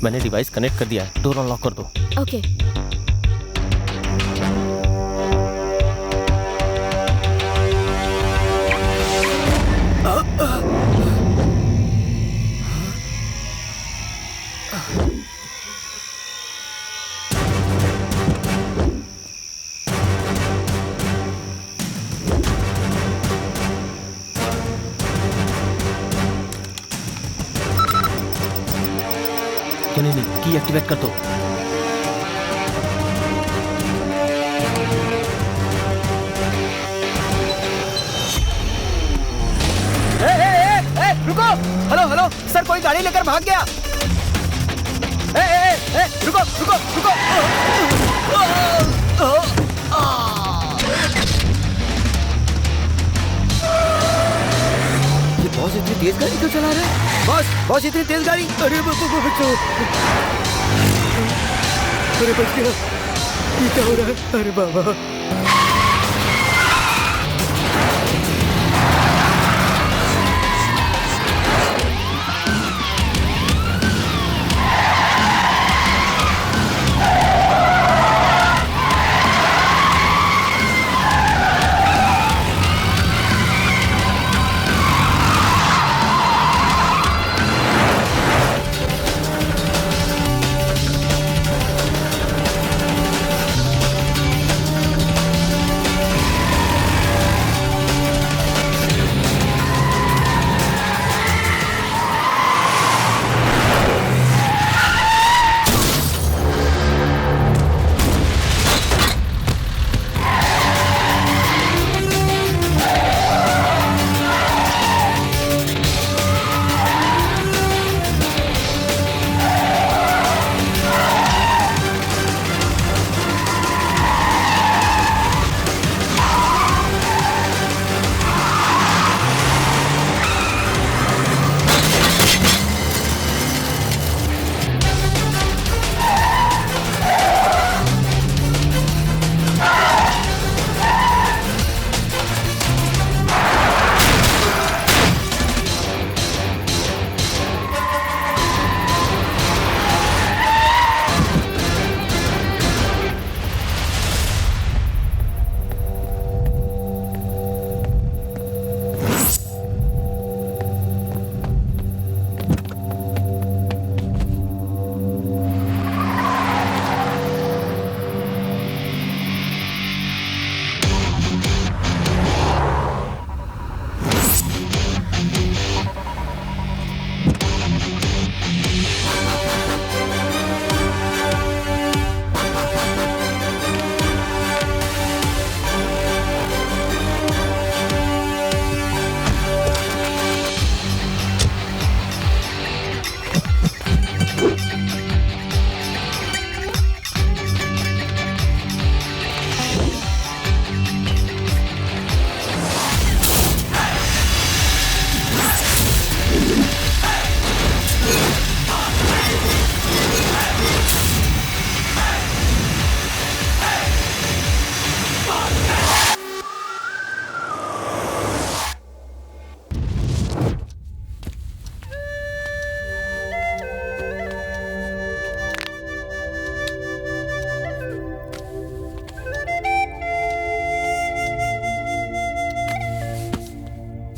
मैंने device connect कर दिया है, डोर अनलॉक कर दो। ओके। नहीं, की एक्टिवेट कर दो। रुको। हेलो हेलो सर, कोई गाड़ी लेकर भाग गया। रुको रुको रुको। ये बॉस इतनी तेज गाड़ी क्यों चला रहा है? बॉस इतनी तेज गाड़ी। अरे बच्चों, अरे बच गया। ये क्या हो रहा है? अरे बाबा।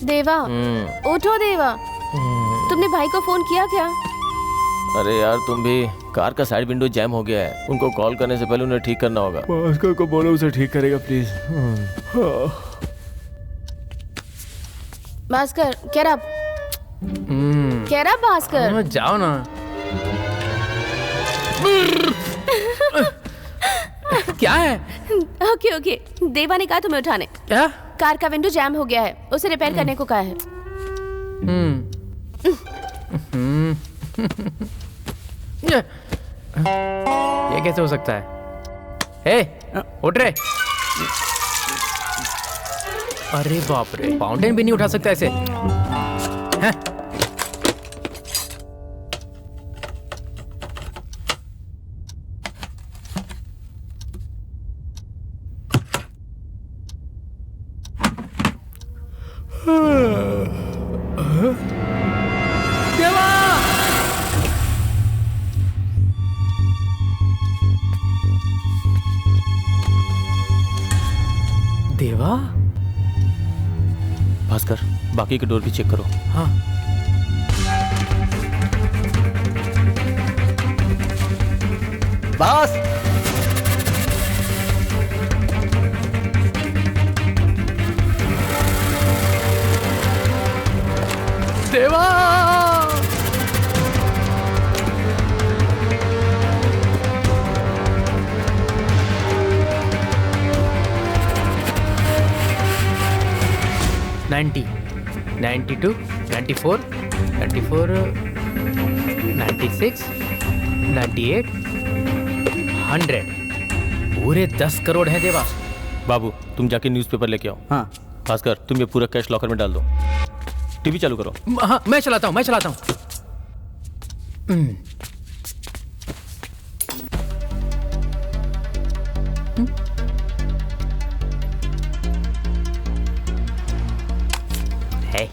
देवा, उठो देवा। तुमने भाई को फोन किया क्या? अरे यार तुम भी, कार का साइड विंडो जैम हो गया है, उनको कॉल करने से पहले उन्हें ठीक करना होगा। भास्कर को बोलो उसे ठीक करेगा प्लीज। भास्कर, क्या भास्कर? जाओ ना। क्या है? ओके ओके, देवा ने कहा तुम्हें उठाने। क्या? कार का विंडो जैम हो गया है, उसे रिपेयर करने को कहा है। ये कैसे हो सकता है? हे, उठ रे। अरे बाप रे, फाउंटेन भी नहीं उठा सकता ऐसे। हैं? देवा। भास्कर, बाकी के डोर भी चेक करो। हाँ। बॉस, देवा। नाइन्टी, 92, 94, 96, 98, 100। पूरे 10 करोड़ है देवा। बाबू, तुम जाके न्यूज़पेपर लेके आओ। हाँ भास्कर, तुम ये पूरा कैश लॉकर में डाल दो। टीवी चालू करो। हाँ, मैं चलाता हूँ। है।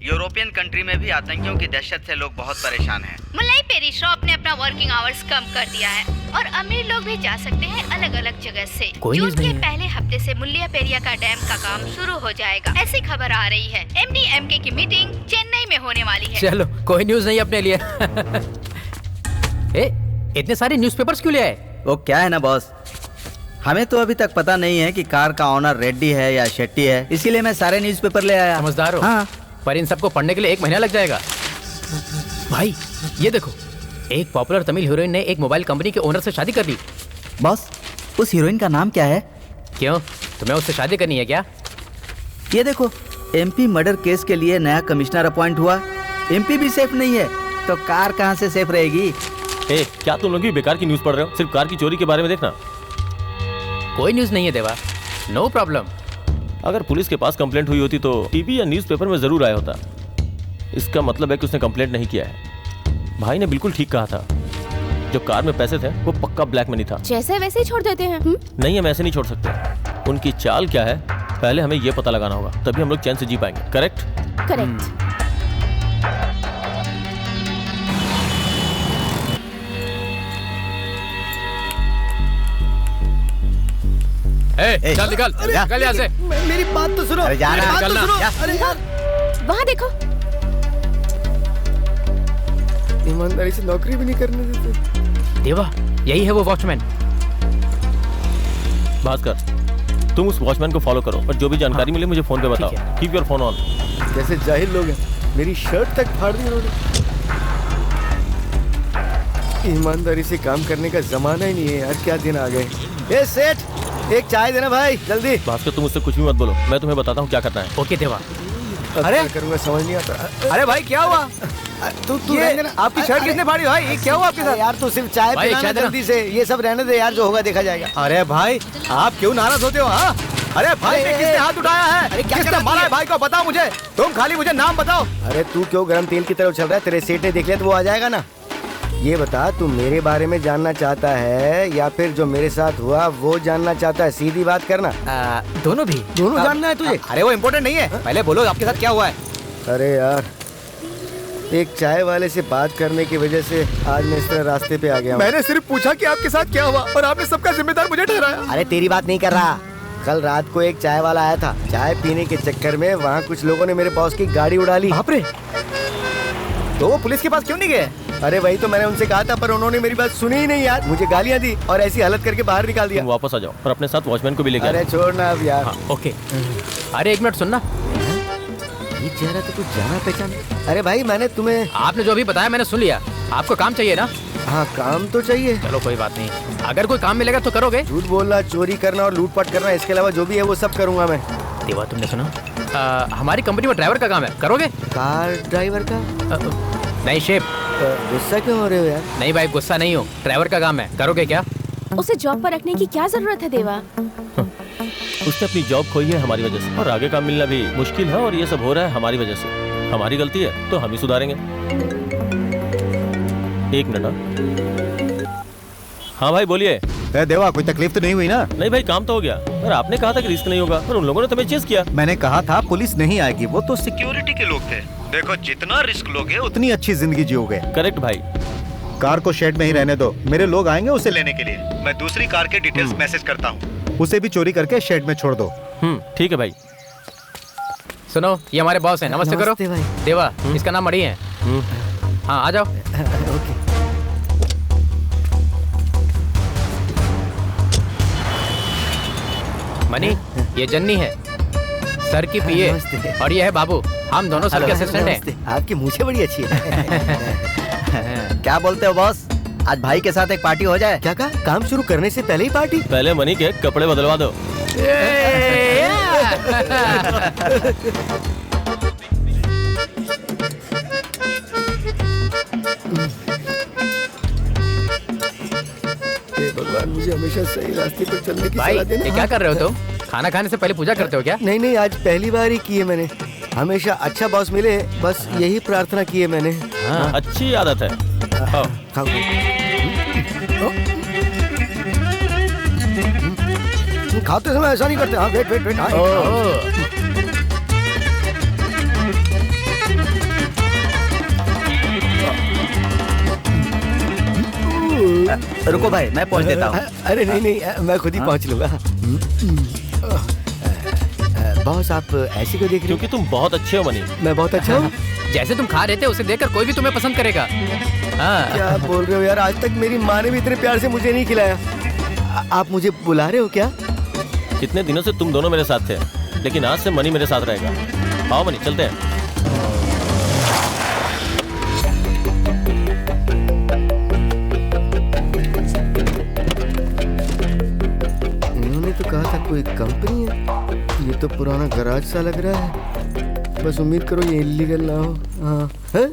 यूरोपियन कंट्री में भी आतंकियों की दहशत से लोग बहुत परेशान हैं। मुल्लाई पेरी शॉप ने अपना वर्किंग आवर्स कम कर दिया है और अमीर लोग भी जा सकते हैं अलग अलग जगह से। कोई जून न्यूज़ नहीं के है। पहले हफ्ते से मुल्लिया पेरिया का डैम का काम शुरू हो जाएगा, ऐसी खबर आ रही है। MDMK की मीटिंग चेन्नई में होने वाली है। चलो, कोई न्यूज़ नहीं अपने लिए। इतने सारे न्यूज़पेपर्स क्यों ले आए? वो क्या है ना बॉस, हमें तो अभी तक पता नहीं है कि कार का ओनर रेड्डी है या शेट्टी है, इसीलिए मैं सारे न्यूज़पेपर ले आया। समझदार हो। हाँ। पर इन सबको पढ़ने के लिए 1 महीना लग जाएगा। भाई, ये देखो, एक पॉपुलर तमिल हीरोइन ने एक मोबाइल कंपनी के ओनर से शादी कर ली। बॉस, उस हीरोइन का नाम क्या है? क्यों, तुम्हें उससे शादी करनी है क्या? ये देखो, MP मर्डर केस के लिए नया कमिश्नर अपॉइंट हुआ। MP भी सेफ नहीं है तो कार कहाँ से सेफ रहेगी? क्या तुम लोग भी बेकार की न्यूज़ पढ़ रहे हो? सिर्फ कार की चोरी के बारे में देखना। कोई न्यूज़ नहीं है देवा, नो प्रॉब्लम। अगर पुलिस के पास कंप्लेंट हुई होती तो टीवी या न्यूज़पेपर में जरूर आया होता। इसका मतलब है कि उसने कंप्लेंट नहीं किया है। भाई ने बिल्कुल ठीक कहा था, जो कार में पैसे थे वो पक्का ब्लैक मनी था। जैसे वैसे ही छोड़ देते हैं। नहीं, हम ऐसे नहीं छोड़ सकते। उनकी चाल क्या है पहले हमें ये पता लगाना होगा, तभी हम लोग चैन से जी पाएंगे। करेक्ट? करेक्ट। चल निकल यहाँ से। मेरी बात तो सुनो। अरे जाना, मेरी बात तो सुनो। अरे यार, वहाँ देखो। ईमानदारी से नौकरी भी नहीं करने देते। देवा, यही है वो वॉचमैन। भास्कर, तुम उस वॉचमैन को फॉलो करो और जो भी जानकारी मिले मुझे फोन पे बताओ। ठीक है। Keep your phone on. कैसे जाहिल लोग हैं, मेरी शर्ट तक फाड़ दी उन्होंने। ईमानदारी से काम करने का जमाना ही नहीं है यार, क्या दिन आ गए। ए सेठ, एक चाय देना भाई, जल्दी। भास्कर, तुम उससे कुछ भी मत बोलो, मैं तुम्हें बताता हूँ क्या करना है। ओके देवा। अरे करूंगा, समझ नहीं आता। अरे भाई क्या हुआ? तू ये रहने देना। आपकी शर्ट किसने फाड़ी भाई? ये क्या हुआ आपके साथ? यार तू सिर्फ चाय भाई, पिलाना चाय देना। जल्दी से, ये सब रहने दे यार, जो होगा देखा जाएगा। अरे भाई आप क्यों नाराज होते हो? हाँ, अरे भाई पे किसने हाथ उठाया है? अरे क्या किसने कर रहा मारा है है? भाई को बताओ मुझे। तुम खाली मुझे नाम बताओ। अरे तू क्यों गरम तेल की तरफ चल रहा है? तेरे सेठ ने देख लिया तो वो आ जाएगा ना। ये बता, तू मेरे बारे में जानना चाहता है या फिर जो मेरे साथ हुआ वो जानना चाहता है? सीधी बात करना। दोनों भी? दोनों जानना है तुझे? अरे वो इम्पोर्टेंट नहीं है, पहले बोलो आपके साथ क्या हुआ है? अरे यार, एक चाय वाले से बात करने की वजह से आज मैं इस तरह रास्ते पे आ गया हूँ। मैंने सिर्फ पूछा कि आपके साथ क्या हुआ और आपने सबका जिम्मेदार मुझे ठहराया। अरे तेरी बात नहीं कर रहा। कल रात को एक चाय वाला आया था, चाय पीने के चक्कर में वहाँ कुछ लोगों ने मेरे बॉस की गाड़ी उड़ा ली। बाप रे, तो वो पुलिस के पास क्यों नहीं गए? अरे वही तो मैंने उनसे कहा था, पर उन्होंने मेरी बात सुनी ही नहीं यार। मुझे गालियाँ दी और ऐसी हालत करके बाहर निकाल दिया। तुम वापस आ जाओ और अपने साथ वॉचमैन को भी लेके अरे आओ। छोड़ ना अब यार। ओके। अरे 1 मिनट सुनना। ये चेहरा तो कुछ जाना पहचान। अरे भाई, मैंने तुम्हें। आपने जो अभी बताया मैंने सुन लिया। आपको काम चाहिए ना? हाँ, काम तो चाहिए। चलो कोई बात नहीं, अगर कोई काम मिलेगा तो करोगे? झूठ बोलना, चोरी करना और लूटपाट करना, इसके अलावा जो भी है वो सब करूंगा मैं। देवा, तुमने सुना? हमारी कंपनी में ड्राइवर का काम है, करोगे? कार ड्राइवर का? नहीं शेफ। गुस्सा क्यों हो रहे हो यार? नहीं भाई, गुस्सा नहीं हो, ड्राइवर का काम है, करोगे क्या? उसे जॉब पर रखने की क्या जरूरत है देवा? उसने अपनी जॉब खोई है हमारी वजह से, और आगे काम मिलना भी मुश्किल है, और ये सब हो रहा है हमारी वजह से। हमारी गलती है तो हम ही सुधारेंगे। 1 मिनट। हाँ भाई बोलिए। देवा, कोई तकलीफ तो नहीं हुई ना? नहीं भाई, काम तो हो गया, पर आपने कहा था कि रिस्क नहीं होगा, पर उन लोगों ने तुम्हें चेस किया। मैंने कहा था पुलिस नहीं आएगी, वो तो सिक्योरिटी के लोग थे। देखो, जितना रिस्क लोगे उतनी अच्छी जिंदगी जियोगे। करेक्ट भाई। कार को शेड में ही रहने दो, मेरे लोग आएंगे उसे लेने के लिए। मैं दूसरी कार के डिटेल्स मैसेज करता हूँ। उसे भी चोरी करके शेड में छोड़ दो। ठीक है भाई। सुनो, ये हमारे बॉस हैं, नमस्ते करो। नमस्ते भाई। देवा, इसका नाम मणि है। हाँ, आ जाओ। ओके। मणि, ये जन्नी है, सर की पीए, नमस्ते। और ये है बाबू, हम दोनों सर के असिस्टेंट हैं। नमस्ते। आपकी मूछें बड़ी अच्छी है। क्या बोलते हो बॉस, आज भाई के साथ एक पार्टी हो जाए? क्या कहा? काम शुरू करने से पहले ही पार्टी? पहले मनी के कपड़े बदलवा दो। हे भगवान, मुझे हमेशा सही रास्ते पर चलने की भाई, सलाह देना। ये क्या कर रहे हो तुम? खाना खाने से पहले पूजा करते हो क्या? नहीं, आज पहली बार ही की है मैंने। हमेशा अच्छा बॉस मिले, बस यही प्रार्थना की है मैंने। हाँ, अच्छी आदत है। आओ। खाओ। खाते समय ऐसा नहीं करते। हाँ, वेट। हाँ, रुको भाई, मैं पहुंच देता हूँ। अरे नहीं, मैं खुद ही पहुंच लूंगा। बॉस, आप ऐसे क्यों देख रहे हो? क्योंकि तुम बहुत अच्छे हो मनी। मैं बहुत अच्छा हूँ। जैसे तुम खा रहे थे, उसे देखकर कोई भी तुम्हें पसंद करेगा। हाँ। क्या बोल रहे हो यार? आज तक मेरी माँ ने भी इतने प्यार से मुझे नहीं खिलाया। आप मुझे बुला रहे हो क्या? कितने दिनों से तुम दोनों मेरे साथ थे, लेकिन आज से मनी मेरे साथ रहेगा। आओ मनी, चलते हैं। इन्होंने तो कहा था कोई कंपनी है। ये तो पुराना गराज सा लग रहा है। बस उम्मीद करो ये इलीगल ना हो। हाँ। हैं?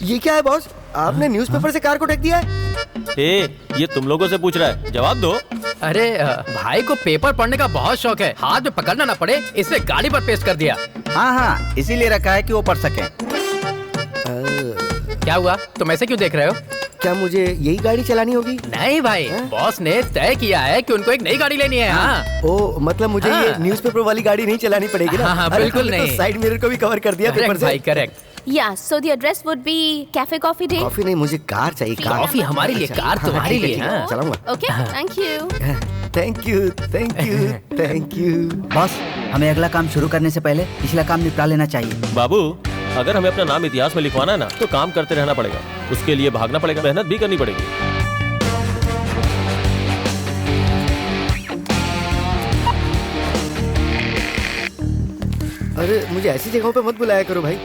ये क्या है बॉस? आपने न्यूज़पेपर से कार को ढक दिया है? ये तुम लोगों से पूछ रहा है, जवाब दो। अरे भाई को पेपर पढ़ने का बहुत शौक है, हाथ में पकड़ना ना पड़े इसलिए गाड़ी पर पेस्ट कर दिया। हाँ, इसीलिए रखा है कि वो पढ़ सके। क्या हुआ, तुम ऐसे क्यों देख रहे हो? क्या मुझे यही गाड़ी चलानी होगी? नहीं भाई, बॉस ने तय किया है कि उनको एक नई गाड़ी लेनी है। हाँ। ओ, मतलब मुझे ये न्यूज़पेपर वाली गाड़ी नहीं चलानी पड़ेगी ना? हाँ, अरे, बिल्कुल हमने तो नहीं। साइड मिरर को भी कवर कर दिया पेपर करेक्ट से। भाई, correct. Yeah, so the address would be Cafe Coffee Day. Coffee नहीं, मुझे कार चाहिए। कार। कॉफी हमारे लिए, कार तुम्हारे लिए। हाँ। चलाऊंगा। Okay, thank you. Thank you. Boss, हमें अगला काम शुरू करने से पहले पिछला काम निपटा लेना चाहिए। बाबू, अगर हमें अपना नाम इतिहास में लिखवाना है ना, तो काम करते रहना पड़ेगा। उसके लिए भागना पड़ेगा, मेहनत भी करनी पड़ेगी। अरे, मुझे ऐसी जगहों पे मत बुलाया करो भाई।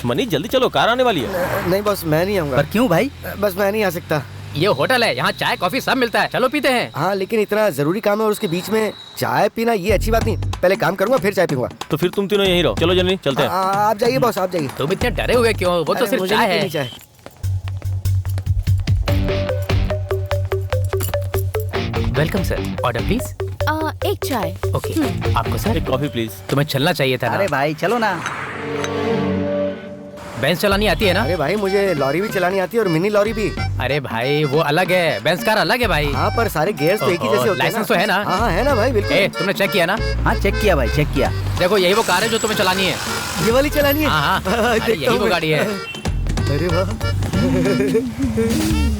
मनी, जल्दी चलो, कार आने वाली है। नहीं बॉस, मैं नहीं आऊंगा। पर क्यों भाई? बस मैं नहीं आ सकता। ये होटल है, यहाँ चाय कॉफी सब मिलता है, चलो पीते हैं। हाँ, लेकिन इतना जरूरी काम है और उसके बीच में चाय पीना ये अच्छी बात नहीं। पहले काम करूंगा फिर चाय पीऊंगा। तो फिर तुम तीनों यहीं रहो। चलो जल्दी चलते हैं। आप जाइए बॉस, आप जाइए। तुम इतने डरे हुए क्यों? वो तो अरे, सिर्फ मुझे चाय नहीं है। पीनी चाय। Welcome sir, order please. एक चाय। ओके, आपको सर? एक कॉफी प्लीज। तुम्हें चलना चाहिए था ना। अरे भाई चलो ना। बेंच चलानी आती है ना? अरे भाई, मुझे लॉरी भी चलानी आती है और मिनी लॉरी भी। अरे भाई, वो अलग है, बेंच कार अलग है भाई। हाँ, पर सारे गियर्स तो एक ही जैसे होते हैं। लाइसेंस तो है ना? हाँ, है ना भाई, बिल्कुल। ए, तुमने चेक किया ना? हाँ, चेक किया भाई, चेक किया। देखो, यही वो कार है जो तुम्हें चलानी है। ये वाली चलानी है? हाँ, हाँ। अरे, यही वो गाड़ी है। अरे वाह।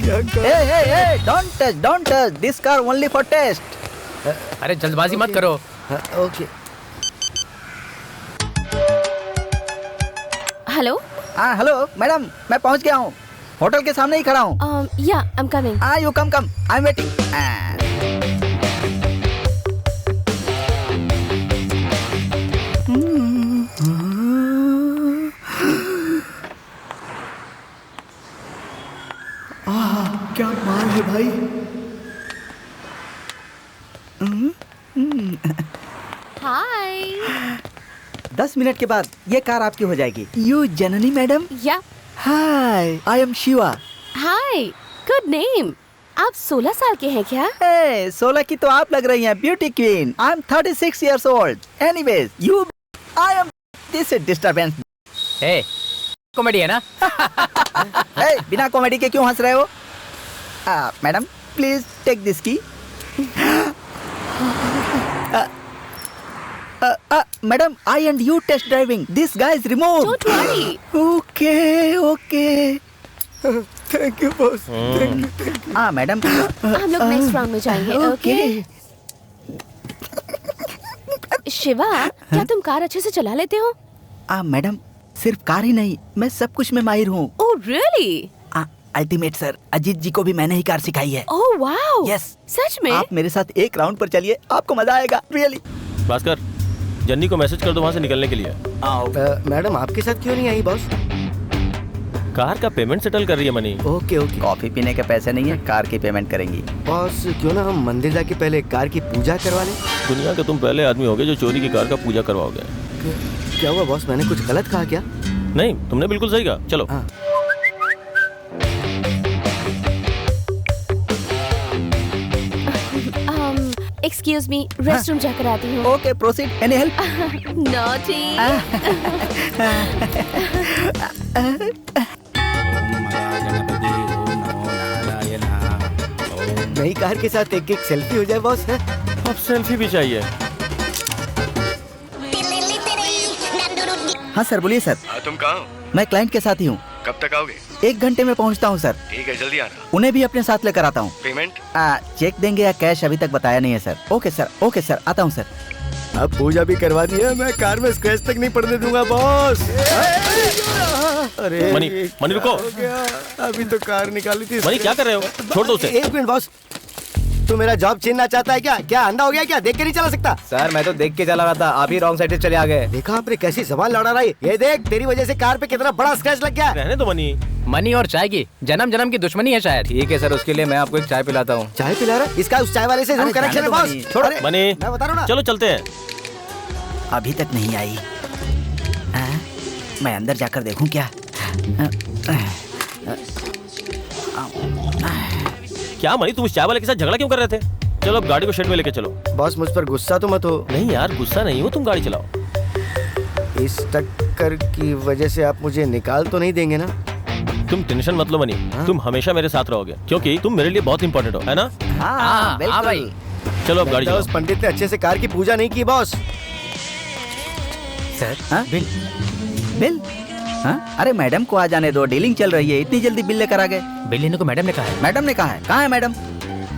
क्या कर... Hey, don't touch. This car only for test. अरे जल्दबाजी मत करो। हाँ, ओके। Hello? हाँ, हेलो मैडम, मैं पहुंच गया हूँ। होटल के सामने ही खड़ा हूँ। Yeah, I'm coming. You come, I'm waiting. क्या माल है भाई? Hi. 10 मिनट के बाद ये कार आपकी हो जाएगी। You Janani madam? Yeah. Hi, I am Shiva. Hi. Good name. आप 16 साल के हैं क्या? 16 की तो आप लग रही हैं, beauty queen. I am 36 years old. Anyways, you, I am this disturbance. A, comedy है ना? Hey, बिना कॉमेडी के क्यों हंस रहे हो? Madam, please take this key. Madam, I and you test driving. This guy is removed. Don't worry. Okay. Thank you boss, thank you. Madam, हम लोग नेक्स्ट राउंड में जाएंगे, ओके? शिवा, क्या तुम कार अच्छे से चला लेते हो? मैडम, सिर्फ कार ही नहीं, मैं सब कुछ में माहिर हूँ। Oh really? Ultimate sir, Ajit ji को भी मैंने ही कार सिखाई है। Oh wow. यस। सच में? आप मेरे साथ एक राउंड पर चलिए, आपको मजा आएगा, रियली। भास्कर, जन्नी को मैसेज कर दो वहाँ से निकलने के लिए। मैडम आपके साथ क्यों नहीं आई बॉस? कार का पेमेंट सेटल कर रही है मनी। Okay okay. कॉफी पीने के पैसे नहीं है, कार की पेमेंट करेंगी। बॉस क्यों ना हम मंदिर जाके पहले कार की पूजा करवा लें? दुनिया के तुम पहले आदमी होगे जो चोरी की कार का पूजा करवाओगे। क्या हुआ बॉस, मैंने कुछ गलत कहा क्या? नहीं, तुमने बिल्कुल सही कहा। चलो। हाँ। एक्सक्यूज मी, रेस्टरूम जाकर आती हूँ। Okay, proceed. Any help? Naughty. नई कार के साथ एक सेल्फी हो जाए बॉस। है अब सेल्फी भी चाहिए। हाँ सर, बोलिए सर। तुम कहाँ हो? मैं क्लाइंट के साथ ही हूँ। कब तक आओगे? 1 घंटे में पहुँचता हूँ सर। ठीक है, जल्दी आना। उन्हें भी अपने साथ लेकर आता हूँ। पेमेंट? चेक देंगे या कैश अभी तक बताया नहीं है सर। ओके सर, आता हूँ सर। अब पूजा भी करवा दी है, मैं कार में स्क्रैच तक नहीं पड़ने दूंगा बॉस। अरे मनी रुको। हो गया? अभी तो कार निकाली थी। मनी क्या कर रहे हो? छोड़ दो उसे। 1 मिनट बॉस, तू मेरा जॉब छीनना चाहता है क्या? क्या अंधा हो गया क्या? देख के नहीं चला सकता? सर मैं तो देख के चला रहा था, आप ही रॉन्ग साइड से चले आ गए। देखा आपने कैसी जबान लड़ा रही? ये देख, तेरी वजह से कार पे कितना बड़ा स्क्रैच लग गया। रहने दो मनी। मनी और चाय की जन्म जन्म की दुश्मनी है शायद। ठीक है सर, उसके लिए मैं आपको एक चाय पिलाता हूँ। चाय पिला रहा? इसका उस चाय वाले से जरूर कनेक्शन है बॉस। छोड़ मनी, मैं बता रहा हूँ ना। चलो चलते हैं। अभी तक नहीं आई। मैं अंदर जाकर देखूं क्या? क्या मनी, तुम उस चाय वाले के साथ झगड़ा क्यों कर रहे थे? चलो अब गाड़ी को शेड में लेके चलो। बॉस मुझ पर गुस्सा तो मत हो। नहीं यार, गुस्सा नहीं हो, तुम गाड़ी चलाओ। इस टक्कर की वजह से आप मुझे निकाल तो नहीं देंगे ना? तुम टेंशन मत लो मनी, तुम हमेशा मेरे साथ रहोगे क्योंकि तुम मेरे लिए बहुत इंपॉर्टेंट हो, है ना? हाँ भाई। चलो अब गाड़ी उस चलाओ। पंडित ने अच्छे से कार की पूजा नहीं की बॉस। Sir bill? हाँ? अरे मैडम को आ जाने दो, डीलिंग चल रही है। इतनी जल्दी बिल लेकर आ गए? बिल लेने को मैडम ने कहा है। मैडम ने कहा है? कहाँ है मैडम?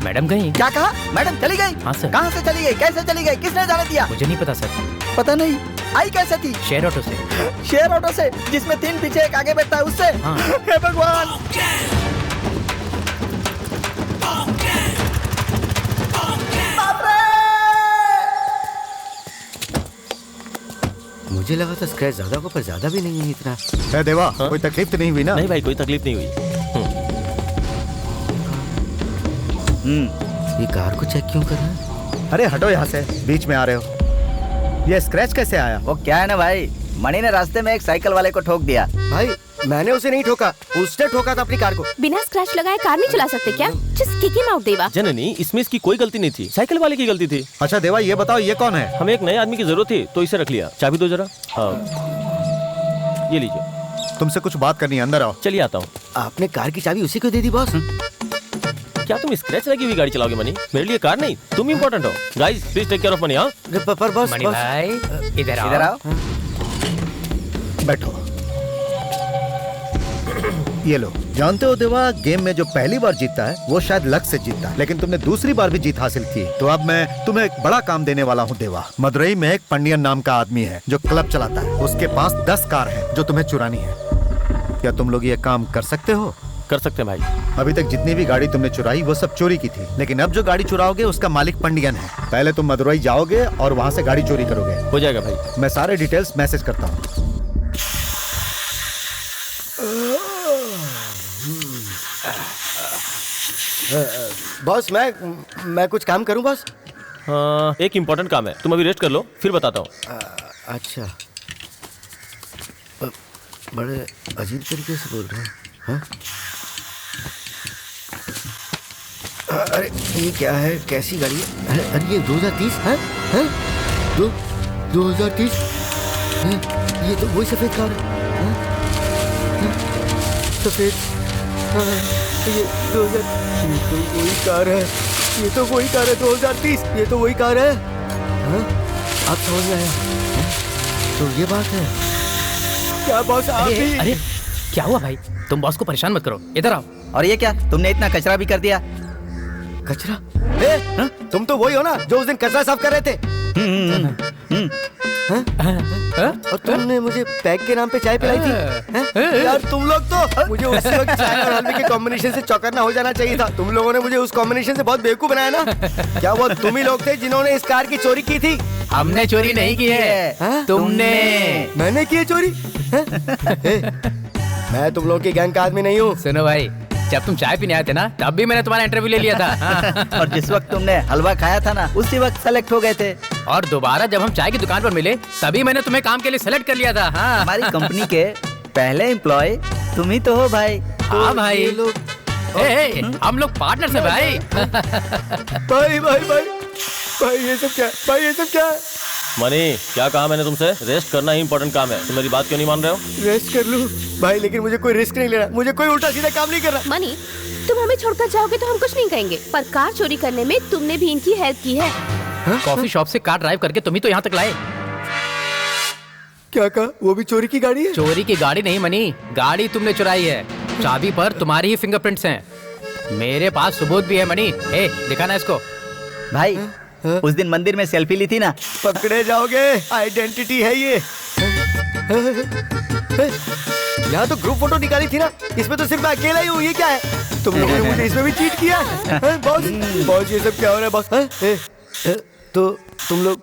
मैडम गई। क्या कहा? मैडम चली गई? हाँ सर। कहाँ से चली गई? कैसे चली गई? किसने जाने दिया? मुझे नहीं पता सर। पता नहीं। आई कैसे थी? शेयर ऑटो से। शेयर ऑटो से, जिसमें 3 पीछे 1 आगे बैठता है, उससे? हाँ। हे भगवान। मुझे लगा था स्क्रैच ज्यादा को, पर ज्यादा भी नहीं है इतना। है देवा, कोई तकलीफ तो नहीं हुई ना? नहीं भाई, कोई तकलीफ नहीं हुई। ये कार को चेक क्यों कर रहा है? अरे हटो यहाँ से, बीच में आ रहे हो। ये स्क्रैच कैसे आया? वो क्या है ना भाई, मणि ने रास्ते में एक साइकिल वाले को ठोक दिया। भाई मैंने उसे नहीं ठोका, उसने ठोका था अपनी कार को। बिना स्क्रैच लगाए कार नहीं चला सकते क्या? जस्ट किक हिम आउट देवा। जननी, इसमें इसकी कोई गलती नहीं थी, साइकिल वाले की गलती थी। अच्छा देवा, ये बताओ ये कौन है? हमें एक नए आदमी की जरूरत थी तो इसे रख लिया। चाबी दो जरा। हाँ, ये लीजिए। तुमसे कुछ बात करनी है, अंदर आओ। चलिए आता हूँ। आपने कार की चाबी उसी को दे दी बॉस? क्या तुम स्क्रैच लगी हुई गाड़ी चलाओगे मनी? मेरे लिए कार नहीं, तुम इंपॉर्टेंट हो। Guys please take care of money. हाँ पर बॉस, मणि भाई इधर आओ। इधर आओ। बैठो। ये लो। जानते हो देवा, गेम में जो पहली बार जीतता है वो शायद लक से जीतता है, लेकिन तुमने दूसरी बार भी जीत हासिल की। तो अब मैं तुम्हें एक बड़ा काम देने वाला हूँ देवा। मदुरई में एक पंडियन नाम का आदमी है जो क्लब चलाता है। उसके पास 10 कार है जो तुम्हें चुरानी है। क्या तुम लोग ये काम कर सकते हो? कर सकते हैं भाई। अभी तक जितनी भी गाड़ी तुमने चुराई वो सब चोरी की थी, लेकिन अब जो गाड़ी चुराओगे उसका मालिक पंडियन है। पहले तुम मदुरई जाओगे और वहाँ से गाड़ी चोरी करोगे। हो जाएगा भाई। मैं सारे डिटेल्स मैसेज करता हूँ। बॉस मैं कुछ काम करूं बॉस? हाँ, एक इम्पोर्टेंट काम है, तुम अभी रेस्ट कर लो, फिर बताता हूँ। अच्छा, बड़े अजीब तरीके से बोल रहे हैं। हाँ? अरे ये क्या है? कैसी गाड़ी है? अरे ये 2030 है? 2030? ये तो वही सफेद कार है। सफेद, ये 2000, ये तो वही कार है। ये तो वही कार है 2030। ये तो वही कार है। हाँ? आप समझ में आया? तो ये बात है क्या बॉस? आप भी? अरे क्या हुआ भाई? तुम बॉस को परेशान मत करो, इधर आओ। और ये क्या, तुमने इतना कचरा भी कर दिया? कचरा? तुम तो वही हो ना जो उस दिन कचरा साफ कर रहे थे। और तुमने मुझे पैक के नाम पे चाय पिलाई थी हैं? यार तुम लोग तो मुझे उस वक्त चाय और हलवे के कॉम्बिनेशन से चौकन्ना हो जाना चाहिए था। तुम लोगों ने मुझे उस कॉम्बिनेशन से बहुत बेवकूफ बनाया ना। क्या वो तुम ही लोग थे जिन्होंने इस कार की चोरी की थी? हमने चोरी नहीं की है, तुमने। मैंने की है चोरी? मैं तुम लोगों की गैंग का आदमी नहीं हूँ। सुनो भाई, जब तुम चाय पीने आए थे ना, तब भी मैंने तुम्हारा इंटरव्यू ले लिया था। और जिस वक्त तुमने हलवा खाया था ना, उसी वक्त सेलेक्ट हो गए थे। और दोबारा जब हम चाय की दुकान पर मिले, तभी मैंने तुम्हें काम के लिए सेलेक्ट कर लिया था। हाँ। हमारी कंपनी के पहले एम्प्लॉय तुम ही तो हो भाई। हाँ भाई, ये लोग हम लोग पार्टनर्स हैं भाई। भाई भाई भाई भाई ये सब क्या है? भाई ये सब क्या है? मनी, क्या कहा मैंने तुमसे? रेस्ट करना ही इंपॉर्टेंट काम है। तुम मेरी बात क्यों नहीं मान रहे हो? रेस्ट कर लूं भाई, लेकिन मुझे कोई रिस्क नहीं लेना। मुझे कोई उल्टा सीधा काम नहीं करना। मनी, तुम हमें छोड़कर जाओगे तो हम कुछ नहीं कहेंगे, पर कार चोरी करने में तुमने भी इनकी हेल्प की है। कॉफी शॉप से कार ड्राइव करके तुम ही तो यहाँ तक लाए। क्या कहा? वो भी चोरी की गाड़ी है? चोरी की गाड़ी नहीं मनी, गाड़ी तुमने चुराई है। चाबी पर तुम्हारी ही फिंगरप्रिंट्स हैं। मेरे पास सबूत भी है मनी। दिखाना इसको। भाई उस दिन मंदिर में सेल्फी ली थी ना। पकड़े जाओगे, आइडेंटिटी है ये। यहाँ तो ग्रुप फोटो निकाली थी ना, इसमें तो सिर्फ मैं अकेला ही हूँ। ये क्या है? तुम लोगों ने मुझे इसमें भी चीट किया है? बॉस बॉस ये सब क्या हो रहा है बॉस? तो तुम लोग,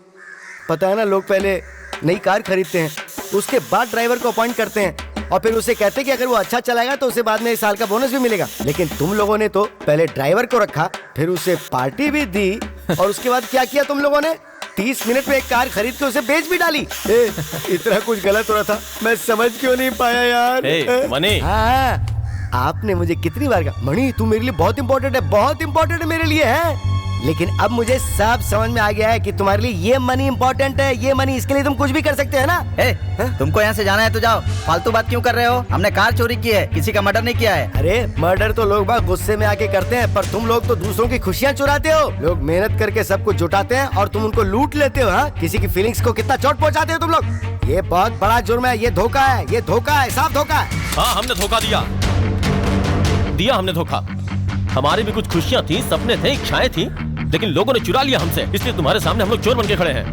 पता है ना, लोग पहले नई कार खरीदते हैं, उसके बाद ड्राइवर को अपॉइंट करते हैं और फिर उसे कहते हैं कि अगर वो अच्छा चलाएगा तो उसे बाद में 1 साल का बोनस भी मिलेगा। लेकिन तुम लोगों ने तो पहले ड्राइवर को रखा, फिर उसे पार्टी भी दी, और उसके बाद क्या किया तुम लोगों ने? 30 मिनट में एक कार खरीद के उसे बेच भी डाली। इतना कुछ गलत हो रहा था, मैं समझ क्यों नहीं पाया यार? मनी, हाँ, आपने मुझे कितनी बार कहा, मणि तू मेरे लिए बहुत इंपॉर्टेंट है, बहुत इंपॉर्टेंट है मेरे लिए, है। लेकिन अब मुझे सब समझ में आ गया है कि तुम्हारे लिए ये मनी इंपॉर्टेंट है, ये मनी, इसके लिए तुम कुछ भी कर सकते हैं ना। तुमको यहाँ से जाना है तो जाओ, फालतू बात क्यों कर रहे हो? हमने कार चोरी की है, किसी का मर्डर नहीं किया है। अरे मर्डर तो लोग बाग गुस्से में आके करते हैं, पर तुम लोग तो दूसरों की खुशियाँ चुराते हो। लोग मेहनत करके सब कुछ जुटाते हैं और तुम उनको लूट लेते हो। हाँ, किसी की फीलिंग्स को कितना चोट पहुँचाते हो तुम लोग। ये बहुत बड़ा जुर्म है, ये धोखा है, ये धोखा है, साफ धोखा है। हाँ, हमने धोखा दिया हमने धोखा। हमारी भी कुछ खुशियाँ थी, सपने थे, इच्छाएं थी, लेकिन लोगों ने चुरा लिया हमसे। इसलिए तुम्हारे सामने हम लोग चोर बन के खड़े हैं।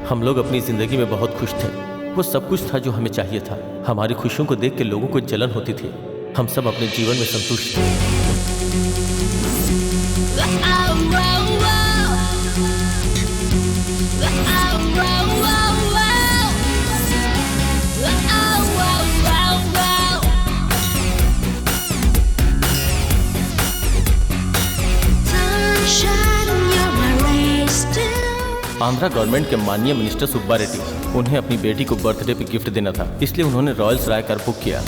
हम लोग अपनी जिंदगी में बहुत खुश थे, वो सब कुछ था जो हमें चाहिए था। हमारी खुशियों को देख के लोगों को जलन होती थी। हम सब अपने जीवन में संतुष्ट थे। आंध्रा गवर्नमेंट के माननीय मिनिस्टर सुब्बा रेड्डी, उन्हें अपनी बेटी को बर्थडे पे गिफ्ट देना था, इसलिए उन्होंने रॉयल्स राय कार बुक किया।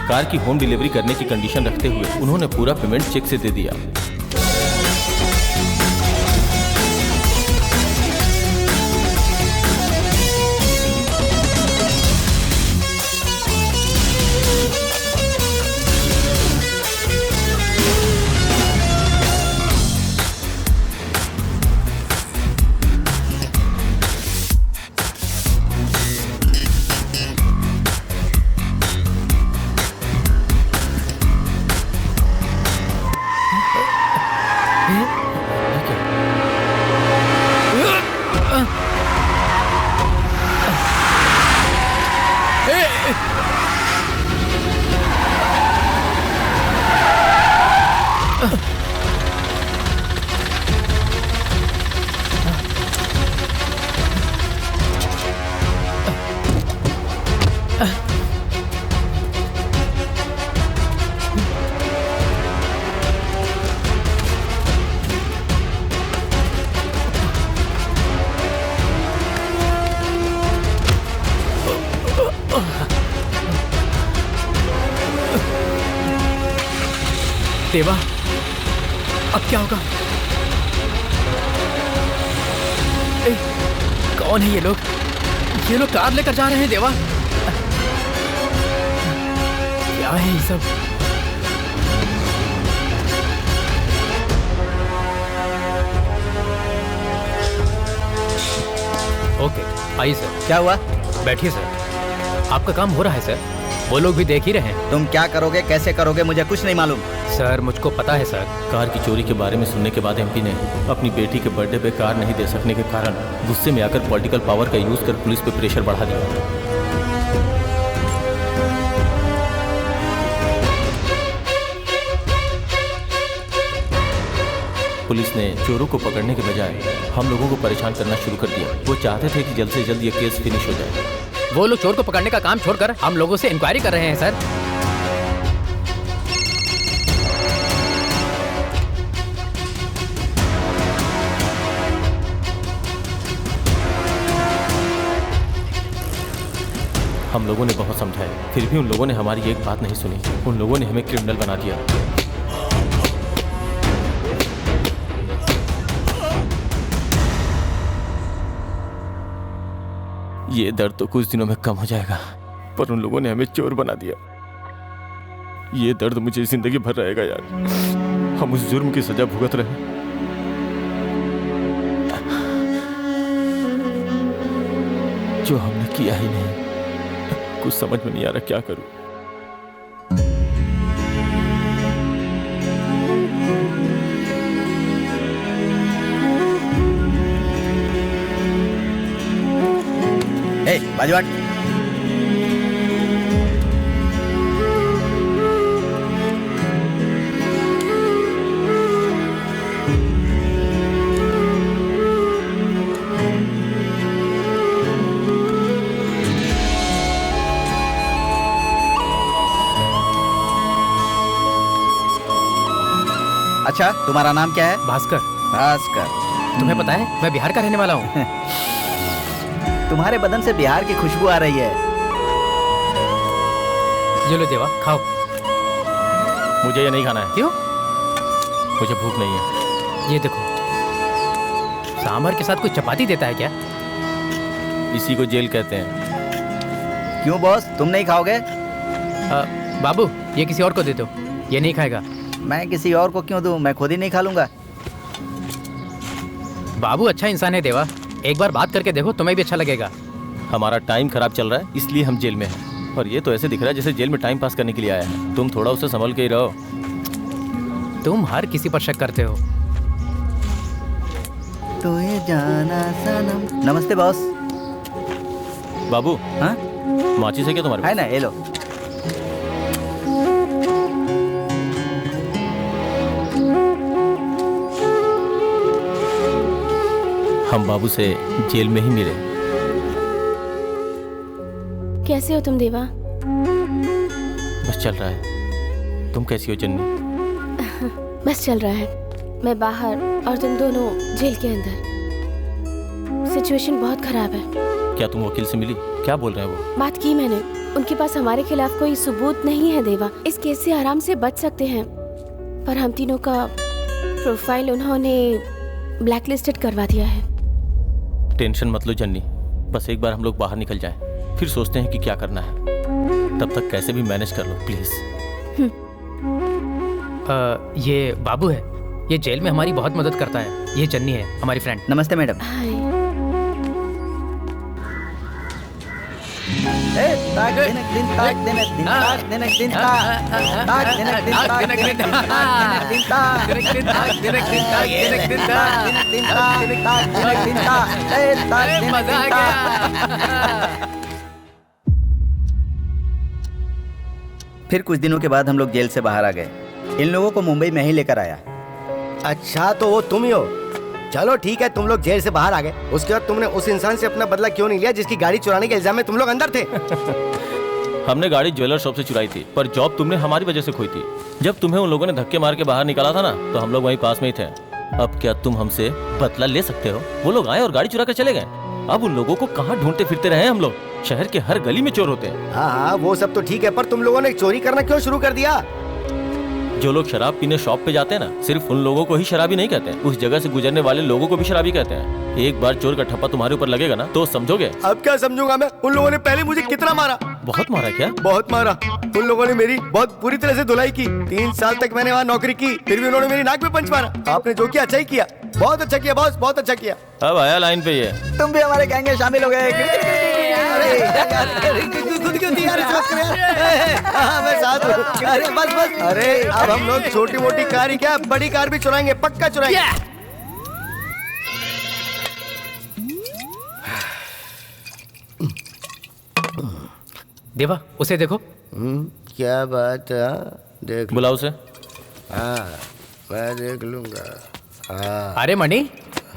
कार की होम डिलीवरी करने की कंडीशन रखते हुए उन्होंने पूरा पेमेंट चेक से दे दिया। देवा, अब क्या होगा? कौन है ये लोग? ये लोग कार लेकर जा रहे हैं देवा। क्या है ये सब? ओके, आइए सर। क्या हुआ? बैठिए सर। आपका काम हो रहा है सर। वो लोग भी देख ही रहे हैं। तुम क्या करोगे, कैसे करोगे, मुझे कुछ नहीं मालूम। सर मुझको पता है सर। कार की चोरी के बारे में सुनने के बाद एमपी ने अपनी बेटी के बर्थडे पे कार नहीं दे सकने के कारण गुस्से में आकर पॉलिटिकल पावर का यूज कर पुलिस पे प्रेशर बढ़ा दिया। पुलिस ने चोरों को पकड़ने के बजाय हम लोगों को परेशान करना शुरू कर दिया। वो चाहते थे कि जल्द से जल्द ये केस फिनिश हो जाए। वो लोग चोर को पकड़ने का काम छोड़कर हम लोगों से इंक्वायरी कर रहे हैं सर। हम लोगों ने बहुत समझाया, फिर भी उन लोगों ने हमारी एक बात नहीं सुनी। उन लोगों ने हमें क्रिमिनल बना दिया। ये दर्द तो कुछ दिनों में कम हो जाएगा, पर उन लोगों ने हमें चोर बना दिया। ये दर्द मुझे जिंदगी भर रहेगा यार। हम उस जुर्म की सजा भुगत रहे हैं। जो हमने किया ही नहीं। कुछ समझ में नहीं आ रहा क्या करूं। बाजू हट। अच्छा, तुम्हारा नाम क्या है? भास्कर। भास्कर। तुम्हें पता है मैं बिहार का रहने वाला हूँ। तुम्हारे बदन से बिहार की खुशबू आ रही है। ये लो देवा, खाओ। मुझे ये नहीं खाना है। क्यों? मुझे भूख नहीं है। ये देखो, सांभर के साथ कोई चपाती देता है क्या? इसी को जेल कहते हैं। क्यों बॉस, तुम नहीं खाओगे? बाबू ये किसी और को दे दो, ये नहीं खाएगा। मैं किसी और को क्यों दूं, मैं खुद ही नहीं खा लूंगा। बाबू अच्छा इंसान है देवा, एक बार बात करके देखो, तुम्हें भी अच्छा लगेगा। हमारा टाइम खराब चल रहा है, इसलिए हम जेल में हैं। और ये तो ऐसे दिख रहा है जैसे जेल में टाइम पास करने के लिए आया है। तुम थोड़ा उसे संभल के ही रहो। तुम हर किसी पर शक करते हो। तो ये जाना सनम। नमस्ते बॉस। बाबू, हाँ माचिस है क्या तुम्हारे है ना, ये लो। हम बाबू से जेल में ही मिले। कैसे हो तुम देवा? बस चल रहा है। तुम कैसी हो जन्नी? बस चल रहा है। मैं बाहर और तुम दोनों जेल के अंदर। सिचुएशन बहुत खराब है। क्या तुम वकील से मिली? क्या बोल रहे हैं वो? बात की मैंने। उनके पास हमारे खिलाफ कोई सबूत नहीं है देवा। इस केस से आराम से बच सकते हैं, पर हम तीनों का प्रोफाइल उन्होंने ब्लैकलिस्टेड करवा दिया है। टेंशन मत लो जन्नी, बस एक बार हम लोग बाहर निकल जाएं, फिर सोचते हैं कि क्या करना है। तब तक कैसे भी मैनेज कर लो प्लीज। ये बाबू है, ये जेल में हमारी बहुत मदद करता है। ये जन्नी है, हमारी फ्रेंड। नमस्ते मैडम। हाय। फिर कुछ दिनों के बाद हम लोग जेल से बाहर आ गए। इन लोगों को मुंबई में ही लेकर आया। अच्छा, तो वो तुम ही हो। चलो ठीक है, तुम लोग जेल से बाहर आ गए। उसके बाद तुमने उस इंसान से अपना बदला क्यों नहीं लिया जिसकी गाड़ी चुराने के इल्जाम में तुम लोग अंदर थे? हमने गाड़ी ज्वेलर शॉप से चुराई थी, पर जॉब तुमने हमारी वजह से खोई थी। जब तुम्हें उन लोगों ने धक्के मार के बाहर निकाला था ना, तो हम लोग वहीं पास में ही थे। अब क्या तुम हमसे बदला ले सकते हो? वो लोग आए और गाड़ी चुरा कर चले गए। अब उन लोगों को कहाँ ढूंढते फिरते रहे हम लोग? शहर के हर गली में चोर होते हैं। हाँ, वो सब तो ठीक है, पर तुम लोगों ने चोरी करना क्यों शुरू कर दिया? जो लोग शराब पीने शॉप पे जाते हैं ना, सिर्फ उन लोगों को ही शराबी नहीं कहते हैं, उस जगह से गुजरने वाले लोगों को भी शराबी कहते हैं। एक बार चोर का ठप्पा तुम्हारे ऊपर लगेगा ना, तो समझोगे। अब क्या समझूंगा मैं? उन लोगों ने पहले मुझे कितना मारा। बहुत मारा क्या? बहुत मारा। उन लोगों ने मेरी बहुत बुरी तरह से धुलाई की। 3 साल तक मैंने वहाँ नौकरी की, फिर भी उन्होंने मेरी नाक में पंच मारा। आपने जो किया अच्छा ही किया। बहुत अच्छा किया बॉस, बहुत अच्छा किया। अब आया लाइन पे ये। तुम भी हमारे गैंग में शामिल हो गए। खुद क्यों दिया रे वक्त यार? हाँ, मैं साथ हूँ। अरे बस बस, अरे अब हम लोग छोटी मोटी कार ही क्या बड़ी कार भी चुराएंगे, पक्का चुराएंगे। देवा उसे देखो। क्या बात है? देख लो। बुलाओ उसे। हाँ, मैं देख लूंगा। हाँ। अरे मणि,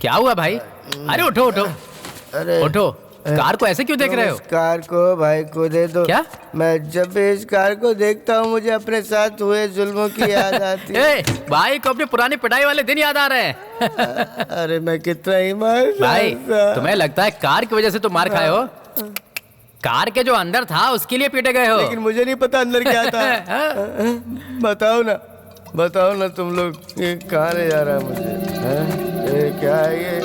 क्या हुआ भाई? अरे उठो उठो, अरे उठो। कार को ऐसे क्यों देख रहे हो? इस कार को भाई को दे दो। क्या? मैं जब भी इस कार को देखता हूँ मुझे अपने साथ हुए जुल्मों की याद आती है। ए, भाई को अपने पुरानी पिटाई वाले दिन याद आ रहे हैं। अरे मैं कितना ही मार भाई तुम्हें लगता है कार की वजह से तुम मार खाए हो? कार के जो अंदर था उसके लिए पीटे गए हो। लेकिन मुझे नहीं पता अंदर क्या था। बताओ ना तुम लोग, ये कहाँ ले जा रहा है मुझे? ये क्या है ये?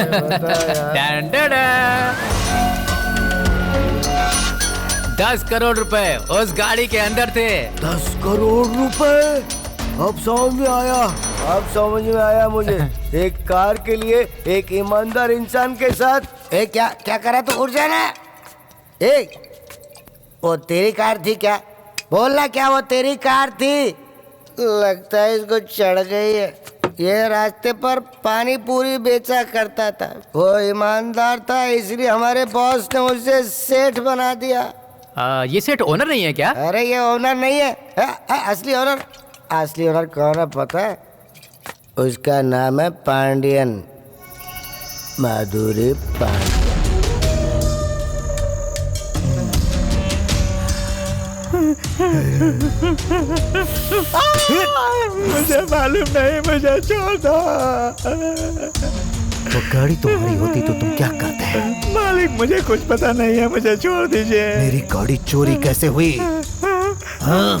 बता यार। Done done done. 10 करोड़ रुपए उस गाड़ी के अंदर थे। 10 करोड़ रुपए? अब समझ में आया मुझे। एक कार के लिए एक ईमानदार इंसान के साथ क्या करा? तो उड़ जाना। वो तेरी कार थी क्या? बोलना, क्या वो तेरी कार थी? लगता है इसको चढ़ गई है। ये रास्ते पर पानी पूरी बेचा करता था, वो ईमानदार था, इसलिए हमारे बॉस ने उसे सेठ बना दिया। ये सेठ ओनर नहीं है क्या? अरे ये ओनर नहीं है, असली ओनर कौन है पता है? उसका नाम है पांडियन, माधुरी पांडियन। मुझे मालूम नहीं, मुझे छोड़ दो। तो गाड़ी तुम्हारी होती तो तुम क्या करते? मालिक मुझे कुछ पता नहीं है, मुझे छोड़ दीजिए। मेरी गाड़ी चोरी कैसे हुई? हाँ?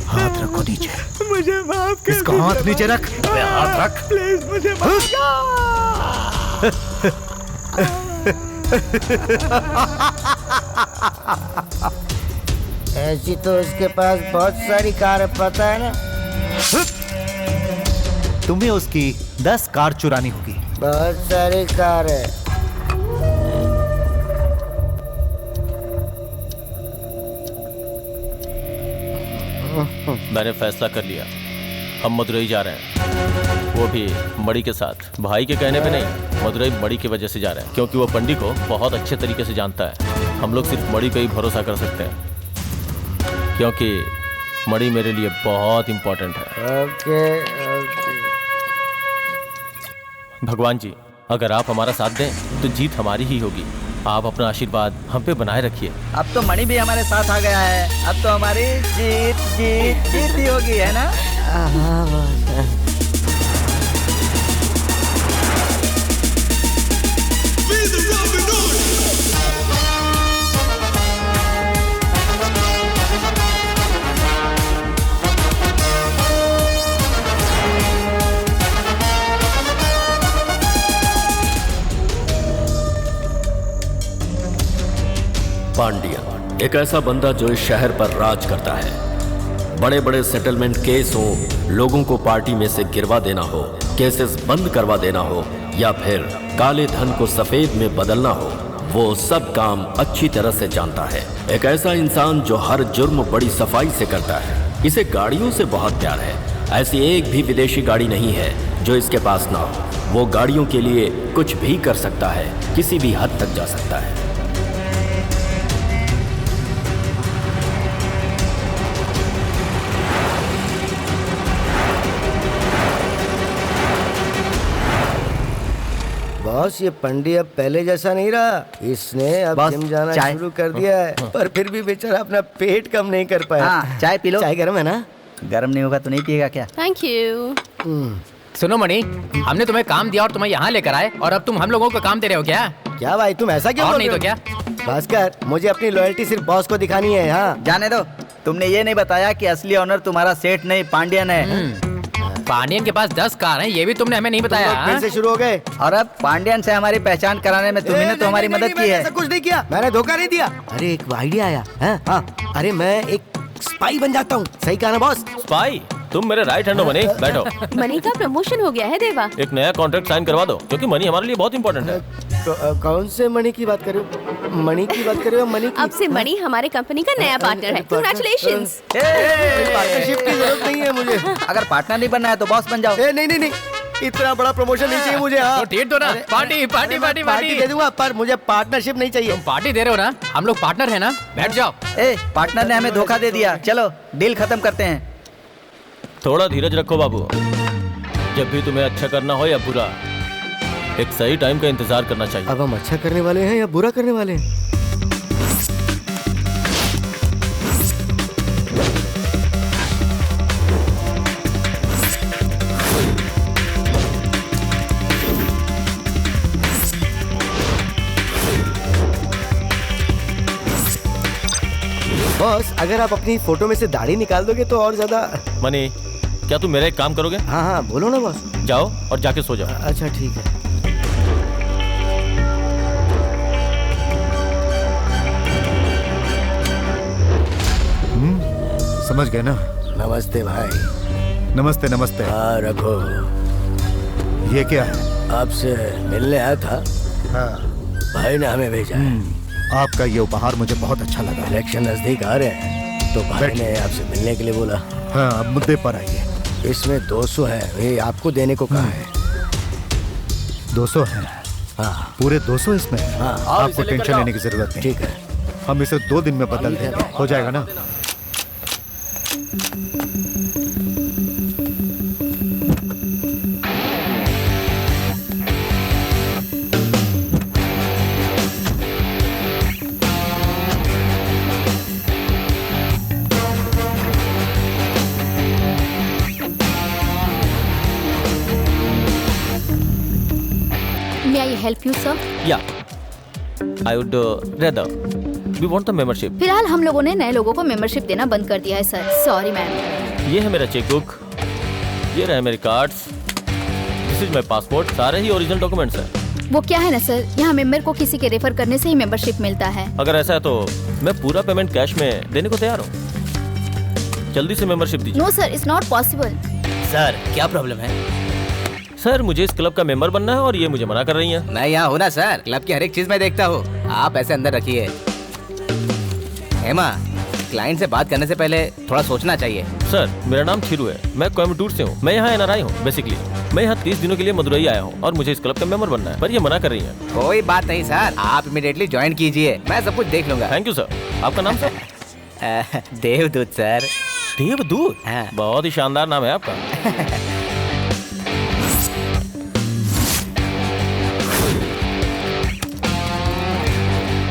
हाथ रखो नीचे। मुझे माफ कर। इसको हाथ नीचे रख। हाथ रख प्लीज, मुझे माफ ऐसी तो इसके पास बहुत सारी कार है, पता है ना? तुम्हें उसकी 10 कार चुरानी होगी। बहुत सारी कार है। मैंने फैसला कर लिया, हम मदुरई जा रहे हैं, वो भी मणि के साथ। भाई के कहने पे नहीं, मदुरई मणि की वजह से जा रहे हैं, क्योंकि वो पंडित को बहुत अच्छे तरीके से जानता है। हम लोग सिर्फ मणि पे ही भरोसा कर सकते हैं, क्योंकि मणि मेरे लिए बहुत इंपॉर्टेंट है। ओके। भगवान जी, अगर आप हमारा साथ दें तो जीत हमारी ही होगी। आप अपना आशीर्वाद हम पे बनाए रखिए। अब तो मणि भी हमारे साथ आ गया है, अब तो हमारी जीत ही होगी, है ना? पांडियन एक ऐसा बंदा जो इस शहर पर राज करता है। बड़े बड़े सेटलमेंट केस हो, लोगों को पार्टी में से गिरवा देना हो, केसेस बंद करवा देना हो, या फिर काले धन को सफेद में बदलना हो, वो सब काम अच्छी तरह से जानता है। एक ऐसा इंसान जो हर जुर्म बड़ी सफाई से करता है। इसे गाड़ियों से बहुत प्यार है। ऐसी एक भी विदेशी गाड़ी नहीं है जो इसके पास ना हो। वो गाड़ियों के लिए कुछ भी कर सकता है, किसी भी हद तक जा सकता है। बॉस, ये पंडित अब पहले जैसा नहीं रहा। इसने अब जिम जाना शुरू कर दिया है, पर फिर भी बेचारा अपना पेट कम नहीं कर पाया। हाँ, चाय पी लो। चाय गर्म है ना? गर्म नहीं होगा तो नहीं पिएगा क्या? Thank you. सुनो मणि, हमने तुम्हें काम दिया और तुम्हें यहाँ लेकर आए, और अब तुम हम लोगों को काम दे रहे हो क्या? क्या भाई, तुम ऐसा क्यों और बोल नहीं रहे तो हो? क्या? भास्कर, मुझे अपनी लॉयल्टी सिर्फ बॉस को दिखानी है। हाँ, जाने दो। तुमने ये नहीं बताया कि असली ऑनर तुम्हारा सेठ नहीं पांडियन है। पांडियन के पास 10 कार हैं, ये भी तुमने हमें नहीं बताया। फिर से शुरू हो गए। और अब पांडियन से हमारी पहचान कराने में तुम्ही ने तो हमारी मदद की है। ऐसा कुछ नहीं किया, मैंने धोखा नहीं दिया। अरे एक आइडिया आया है। हाँ, अरे मैं एक स्पाई बन जाता हूँ। सही कहा ना बॉस? स्पाई? तुम मेरे राइट हैंड हो मनी, बैठो। मनी का प्रमोशन हो गया है देवा। एक नया कॉन्ट्रैक्ट साइन करवा दो, क्योंकि मनी हमारे लिए बहुत इंपॉर्टेंट है। कौन से मणि की बात कर रहे हो? मणि की बात कर रहे हो? मणि की? अब से मनी हमारे कंपनी का नया पार्टनर है। कांग्रेचुलेशंस। पार्टनरशिप की जरूरत नहीं है मुझे। अगर पार्टनर नहीं बनना है तो बॉस बन जाओ। नहीं नहीं नहीं, इतना बड़ा प्रमोशन नहीं चाहिए मुझे। हाँ तो ट्रीट दो ना, पार्टी पार्टी पार्टी पार्टी दे दूंगा, पर मुझे पार्टनरशिप नहीं चाहिए। तुम पार्टी दे रहे हो ना, हम लोग पार्टनर है ना, बैठ जाओ। पार्टनर ने हमें धोखा दे दिया, चलो डील खत्म करते हैं। थोड़ा धीरज रखो बाबू। जब भी तुम्हें अच्छा करना हो या बुरा, एक सही टाइम का इंतजार करना चाहिए। अब हम अच्छा करने वाले हैं या बुरा करने वाले हैं? बॉस, अगर आप अपनी फोटो में से दाढ़ी निकाल दोगे तो और ज्यादा। मनी, क्या तुम मेरा एक काम करोगे? हाँ हाँ बोलो ना बॉस। जाओ और जाके सो जाओ। अच्छा ठीक है। समझ गए ना? नमस्ते भाई। नमस्ते नमस्ते। हाँ रखो। ये क्या है? आपसे मिलने आया था। हाँ। भाई ने हमें भेजा है। आपका ये उपहार मुझे बहुत अच्छा लगा। इलेक्शन नजदीक आ रहे हैं तो भाई ने आपसे मिलने के लिए बोला। हाँ, अब मुद्दे पर आइए। इसमें 200 है, ये आपको देने को कहा है। 200 है? हाँ पूरे 200 इसमें है? हाँ। आपको टेंशन लेने की जरूरत नहीं। ठीक है, हम इसे 2 दिन में बदल देंगे, हो जाएगा ना? May I help you, sir? या I would rather we want the membership. फिलहाल हम लोगों ने नए लोगों को मेंबरशिप देना बंद कर दिया है सर, सॉरी मैम। ये है मेरा चेकबुक, ये रहे मेरे cards, this is my passport, सारे ही ओरिजिनल डॉक्यूमेंट्स हैं। वो क्या है ना सर, यहाँ मेंबर को किसी के रेफर करने से ही मेंबरशिप मिलता है। अगर ऐसा है तो मैं पूरा पेमेंट कैश में देने को तैयार हूँ। जल्दी से मेंबरशिप दीजिए। No sir, it's not possible. Sir क्या प्रॉब्लम है? सर मुझे इस क्लब का मेंबर बनना है और ये मुझे मना कर रही हैं। मैं यहाँ हूँ ना सर, क्लब की हर एक चीज मैं देखता हूँ। आप ऐसे अंदर रखिए। हेमा, क्लाइंट से बात करने से पहले थोड़ा सोचना चाहिए। सर मेरा नाम थिरू है, मैं कोयम्बटूर से हूँ। मैं यहाँ एनआरआई हूँ बेसिकली। मैं यहाँ 30 दिनों के लिए मदुरई आया हूँ और मुझे इस क्लब का मेंबर बनना है, पर ये मना कर रही है। कोई बात नहीं सर, आप इमीडिएटली ज्वाइन कीजिए, मैं सब कुछ देख लूंगा। Thank you sir. आपका नाम सर? देवदूत सर। देवदूत? हाँ। बहुत ही शानदार नाम है आपका।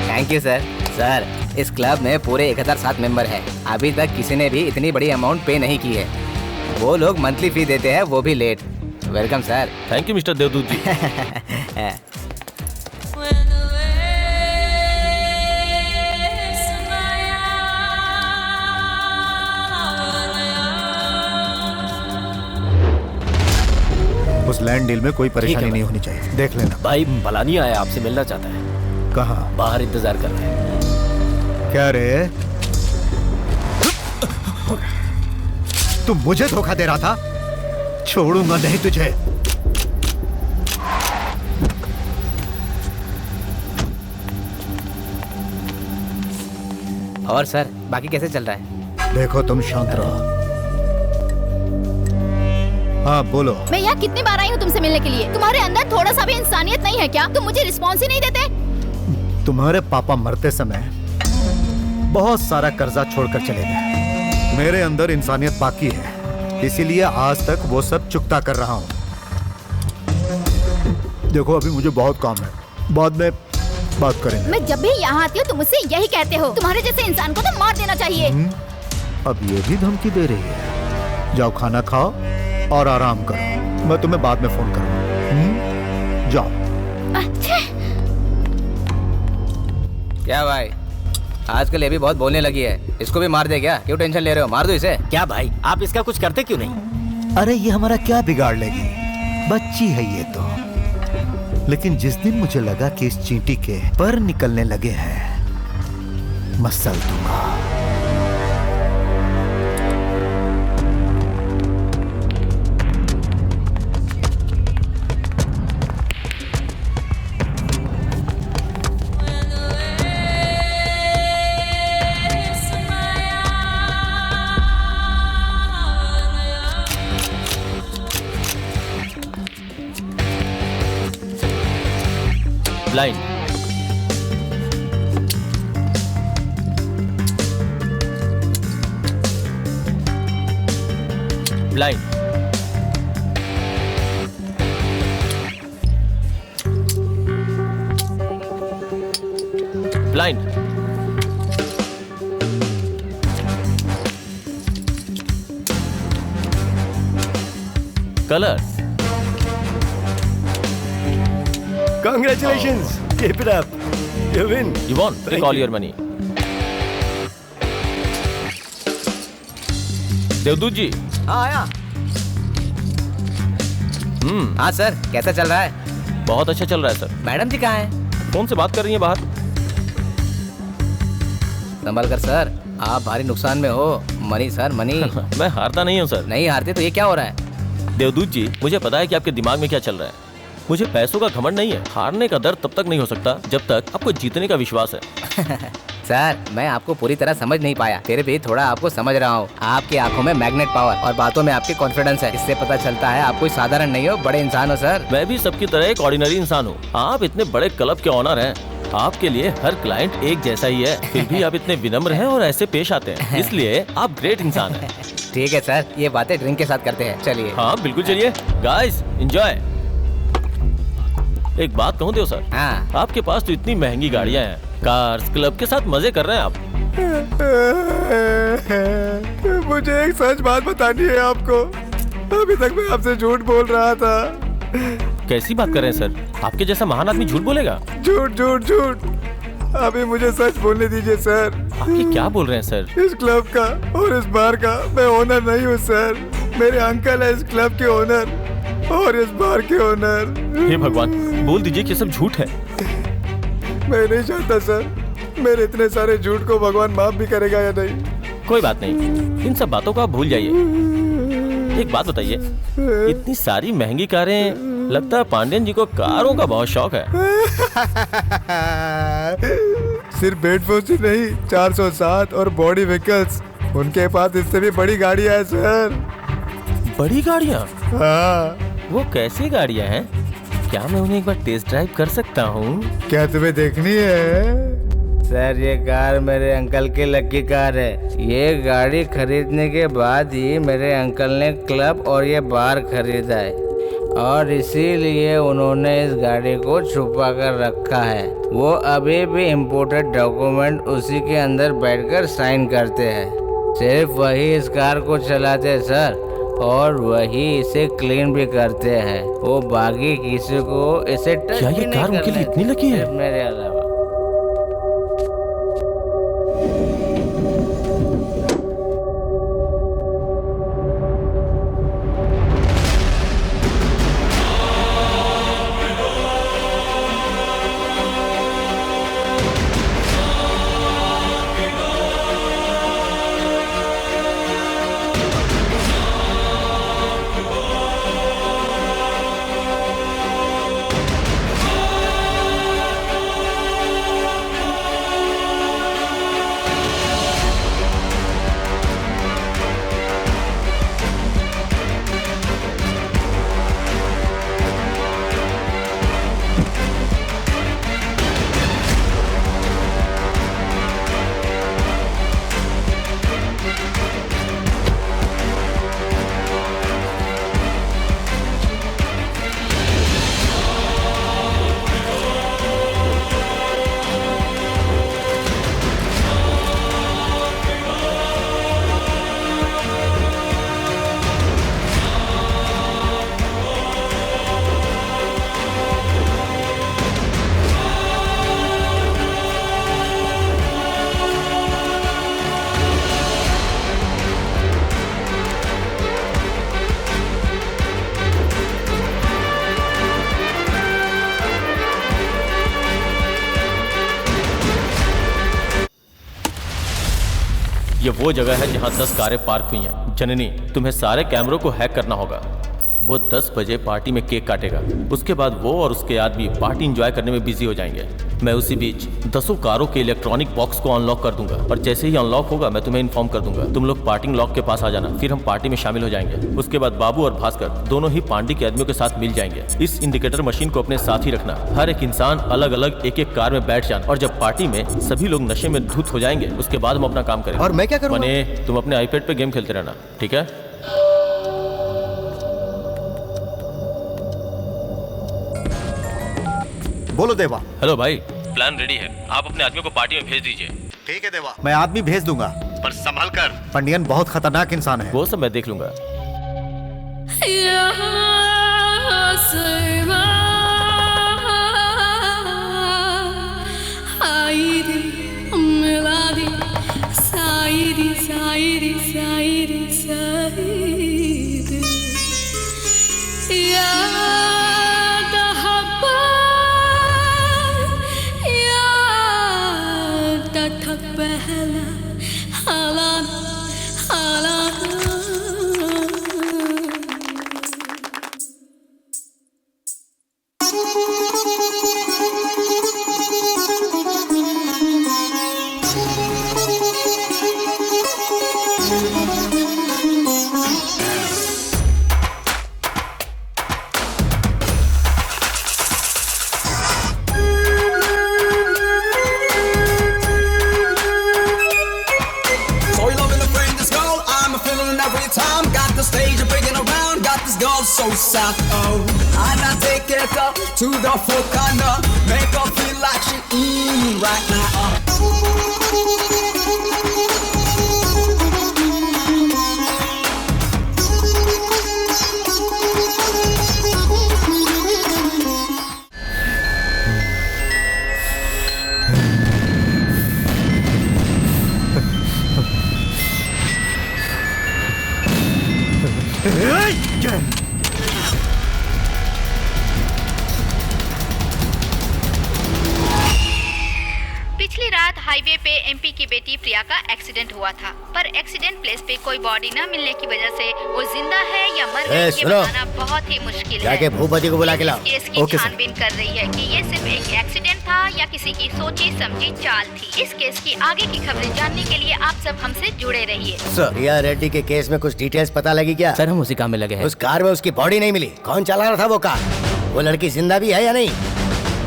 Thank you sir. सर इस क्लब में पूरे 1007 मेंबर हैं। अभी तक किसी ने भी इतनी बड़ी अमाउंट पे नहीं की है। वो लोग मंथली फी देते हैं, वो भी late. Welcome sir. Thank you mister Devdoot ji. उस लैंड डील में कोई परेशानी नहीं होनी चाहिए, देख लेना। भाई पलानी आया, आपसे मिलना चाहता है। कहाँ? बाहर इंतजार कर रहे हैं। क्या रे, तुम मुझे धोखा दे रहा था? छोड़ूंगा नहीं तुझे। और सर बाकी कैसे चल रहा है? देखो तुम शांत रहो। हाँ बोलो। मैं यहाँ कितनी बार आई हूँ तुमसे मिलने के लिए, तुम्हारे अंदर थोड़ा सा भी इंसानियत नहीं है क्या? तुम मुझे रिस्पॉन्स ही नहीं देते। तुम्हारे पापा मरते समय बहुत सारा कर्जा छोड़कर चले गए। मेरे अंदर इंसानियत बाकी है, इसीलिए आज तक वो सब चुकता कर रहा हूँ। देखो अभी मुझे बहुत काम है, बाद में बात करेंगे। मैं जब भी यहाँ आती हूँ तुम मुझसे यही कहते हो, तुम्हारे जैसे इंसान को तो मार देना चाहिए। अब ये भी धमकी दे रही है। जाओ खाना खाओ और आराम करो, मैं तुम्हें बाद में फोन करूँगा। जाओ। अच्छा क्या भाई, आजकल ये भी बहुत बोलने लगी है, इसको भी मार दे क्या? क्यों टेंशन ले रहे हो? मार दो इसे। क्या भाई, आप इसका कुछ करते क्यों नहीं? अरे ये हमारा क्या बिगाड़ लेगी, बच्ची है ये तो। लेकिन जिस दिन मुझे लगा कि इस चींटी के पर निकलने लगे हैं, मसल दूंगा। Blind, blind, blind, colours. Congratulations! Keep it up. You win. You won. Take all your money. देवदूत जी। हाँ आया। हाँ सर, कैसा चल रहा है? बहुत अच्छा चल रहा है सर। मैडम जी कहाँ हैं? फोन से बात कर रही हैं बाहर। संभल कर सर, आप भारी नुकसान में हो। Money sir, money. मैं हारता नहीं हूँ सर। नहीं हारते तो ये क्या हो रहा है? देवदूत जी, मुझे पता है कि आपके दिमाग में क्या चल रहा है। मुझे पैसों का घमंड नहीं है। हारने का डर तब तक नहीं हो सकता जब तक आपको जीतने का विश्वास है। सर, मैं आपको पूरी तरह समझ नहीं पाया, फिर भी थोड़ा आपको समझ रहा हूँ। आपकी आंखों में मैग्नेट पावर और बातों में आपकी कॉन्फिडेंस है। इससे पता चलता है आप कोई साधारण नहीं हो, बड़े इंसान हो सर। मैं भी सबकी तरह एक ऑर्डिनरी इंसान हूँ। आप इतने बड़े क्लब के ऑनर हैं। आपके लिए हर क्लाइंट एक जैसा ही है, फिर भी आप इतने विनम्र हैं और ऐसे पेश आते हैं, इसलिए आप ग्रेट इंसान हैं। ठीक है सर, ये बातें ड्रिंक के साथ करते हैं। चलिए। हाँ बिल्कुल, चलिए गाइस, एंजॉय। एक बात कहूँ देव सर, हाँ। आपके पास तो इतनी महंगी गाड़ियाँ हैं, कार्स, क्लब के साथ मजे कर रहे हैं आप। मुझे एक सच बात बतानी है आपको। अभी तक मैं आपसे झूठ बोल रहा था। कैसी बात कर रहे हैं सर? आपके जैसा महान आदमी झूठ बोलेगा? झूठ झूठ झूठ। अभी मुझे सच बोलने दीजिए सर। आप ये क्या बोल रहे हैं सर? इस क्लब का और इस बार का मैं ओनर नहीं हूँ सर। मेरे अंकल है इस क्लब के ओनर और इस बार के ओनर। हे भगवान, बोल दीजिए कि सब झूठ है। मैं नहीं चाहता सर, मेरे इतने सारे झूठ को भगवान माफ भी करेगा या नहीं। कोई बात नहीं, इन सब बातों को आप भूल जाइए। एक बात बताइए, इतनी सारी महंगी कारें, लगता है पांडियन जी को कारों का बहुत शौक है। सिर्फ बेडफोर्स ही नहीं, 407 और बॉडी व्हीकल्स, उनके पास इससे भी बड़ी गाड़ियां हैं सर। बड़ी गाड़ियां? हाँ। वो कैसी गाड़ियां हैं? क्या मैं उन्हें एक बार टेस्ट ड्राइव कर सकता हूँ? क्या तुम्हें देखनी है? सर, ये कार मेरे अंकल की लकी कार है। ये गाड़ी खरीदने के बाद ही मेरे अंकल ने क्लब और ये बार खरीदा है और इसीलिए उन्होंने इस गाड़ी को छुपा कर रखा है। वो अभी भी इम्पोर्टेड डॉक्यूमेंट उसी के अंदर बैठकर साइन करते हैं। सिर्फ वही इस कार को चलाते हैं सर, और वही इसे क्लीन भी करते हैं। वो बाकी किसी को इसे टच क्या ये कार उनके लिए इतनी लकी है? मेरे अलावा। ये वो जगह है जहाँ 10 कारें पार्क हुई हैं। जननी, तुम्हें सारे कैमरों को हैक करना होगा। वो 10 बजे पार्टी में केक काटेगा। उसके बाद वो और उसके आदमी पार्टी एंजॉय करने में बिजी हो जाएंगे। मैं उसी बीच 10 कारों के इलेक्ट्रॉनिक बॉक्स को अनलॉक कर दूंगा और जैसे ही अनलॉक होगा मैं तुम्हें इन्फॉर्म कर दूंगा। तुम लोग पार्किंग लॉक के पास आ जाना, फिर हम पार्टी में शामिल हो जाएंगे। उसके बाद बाबू और भास्कर दोनों ही पांडे के आदमियों के साथ मिल जाएंगे। इस इंडिकेटर मशीन को अपने साथ ही रखना। हर एक इंसान अलग अलग एक एक कार में बैठ जाना और जब पार्टी में सभी लोग नशे में धुत हो जाएंगे उसके बाद हम अपना काम करेंगे। और मैं क्या करूँगा? मने तुम अपने आईपैड पे गेम खेलते रहना, ठीक है? बोलो देवा। हेलो भाई, प्लान रेडी है। आप अपने आदमियों को पार्टी में भेज दीजिए। ठीक है देवा, मैं आदमी भेज दूंगा, पर संभल कर। पंडियन बहुत खतरनाक इंसान है। वो सब मैं देख लूंगा। So sad, oh, and I take it up to the full corner, make her feel like she right now. पिछली रात हाईवे पे एमपी की बेटी प्रिया का एक्सीडेंट हुआ था, पर एक्सीडेंट प्लेस पे कोई बॉडी न मिलने की वजह से वो जिंदा है या मर गई ये बताना बहुत ही मुश्किल है। जाके भूपति को बुला के लाओ। केस की छानबीन कर रही है कि ये सिर्फ एक एक्सीडेंट था या किसी की सोची समझी चाल थी। इस केस की आगे की खबरें जानने के लिए आप सब हमसे जुड़े रहिए। सर, प्रिया रेड्डी के केस में कुछ डिटेल्स पता लगी क्या? सर हम उसी काम में लगे हैं। उस कार में उसकी बॉडी नहीं मिली। कौन चला रहा था वो कार? वो लड़की जिंदा भी है या नहीं?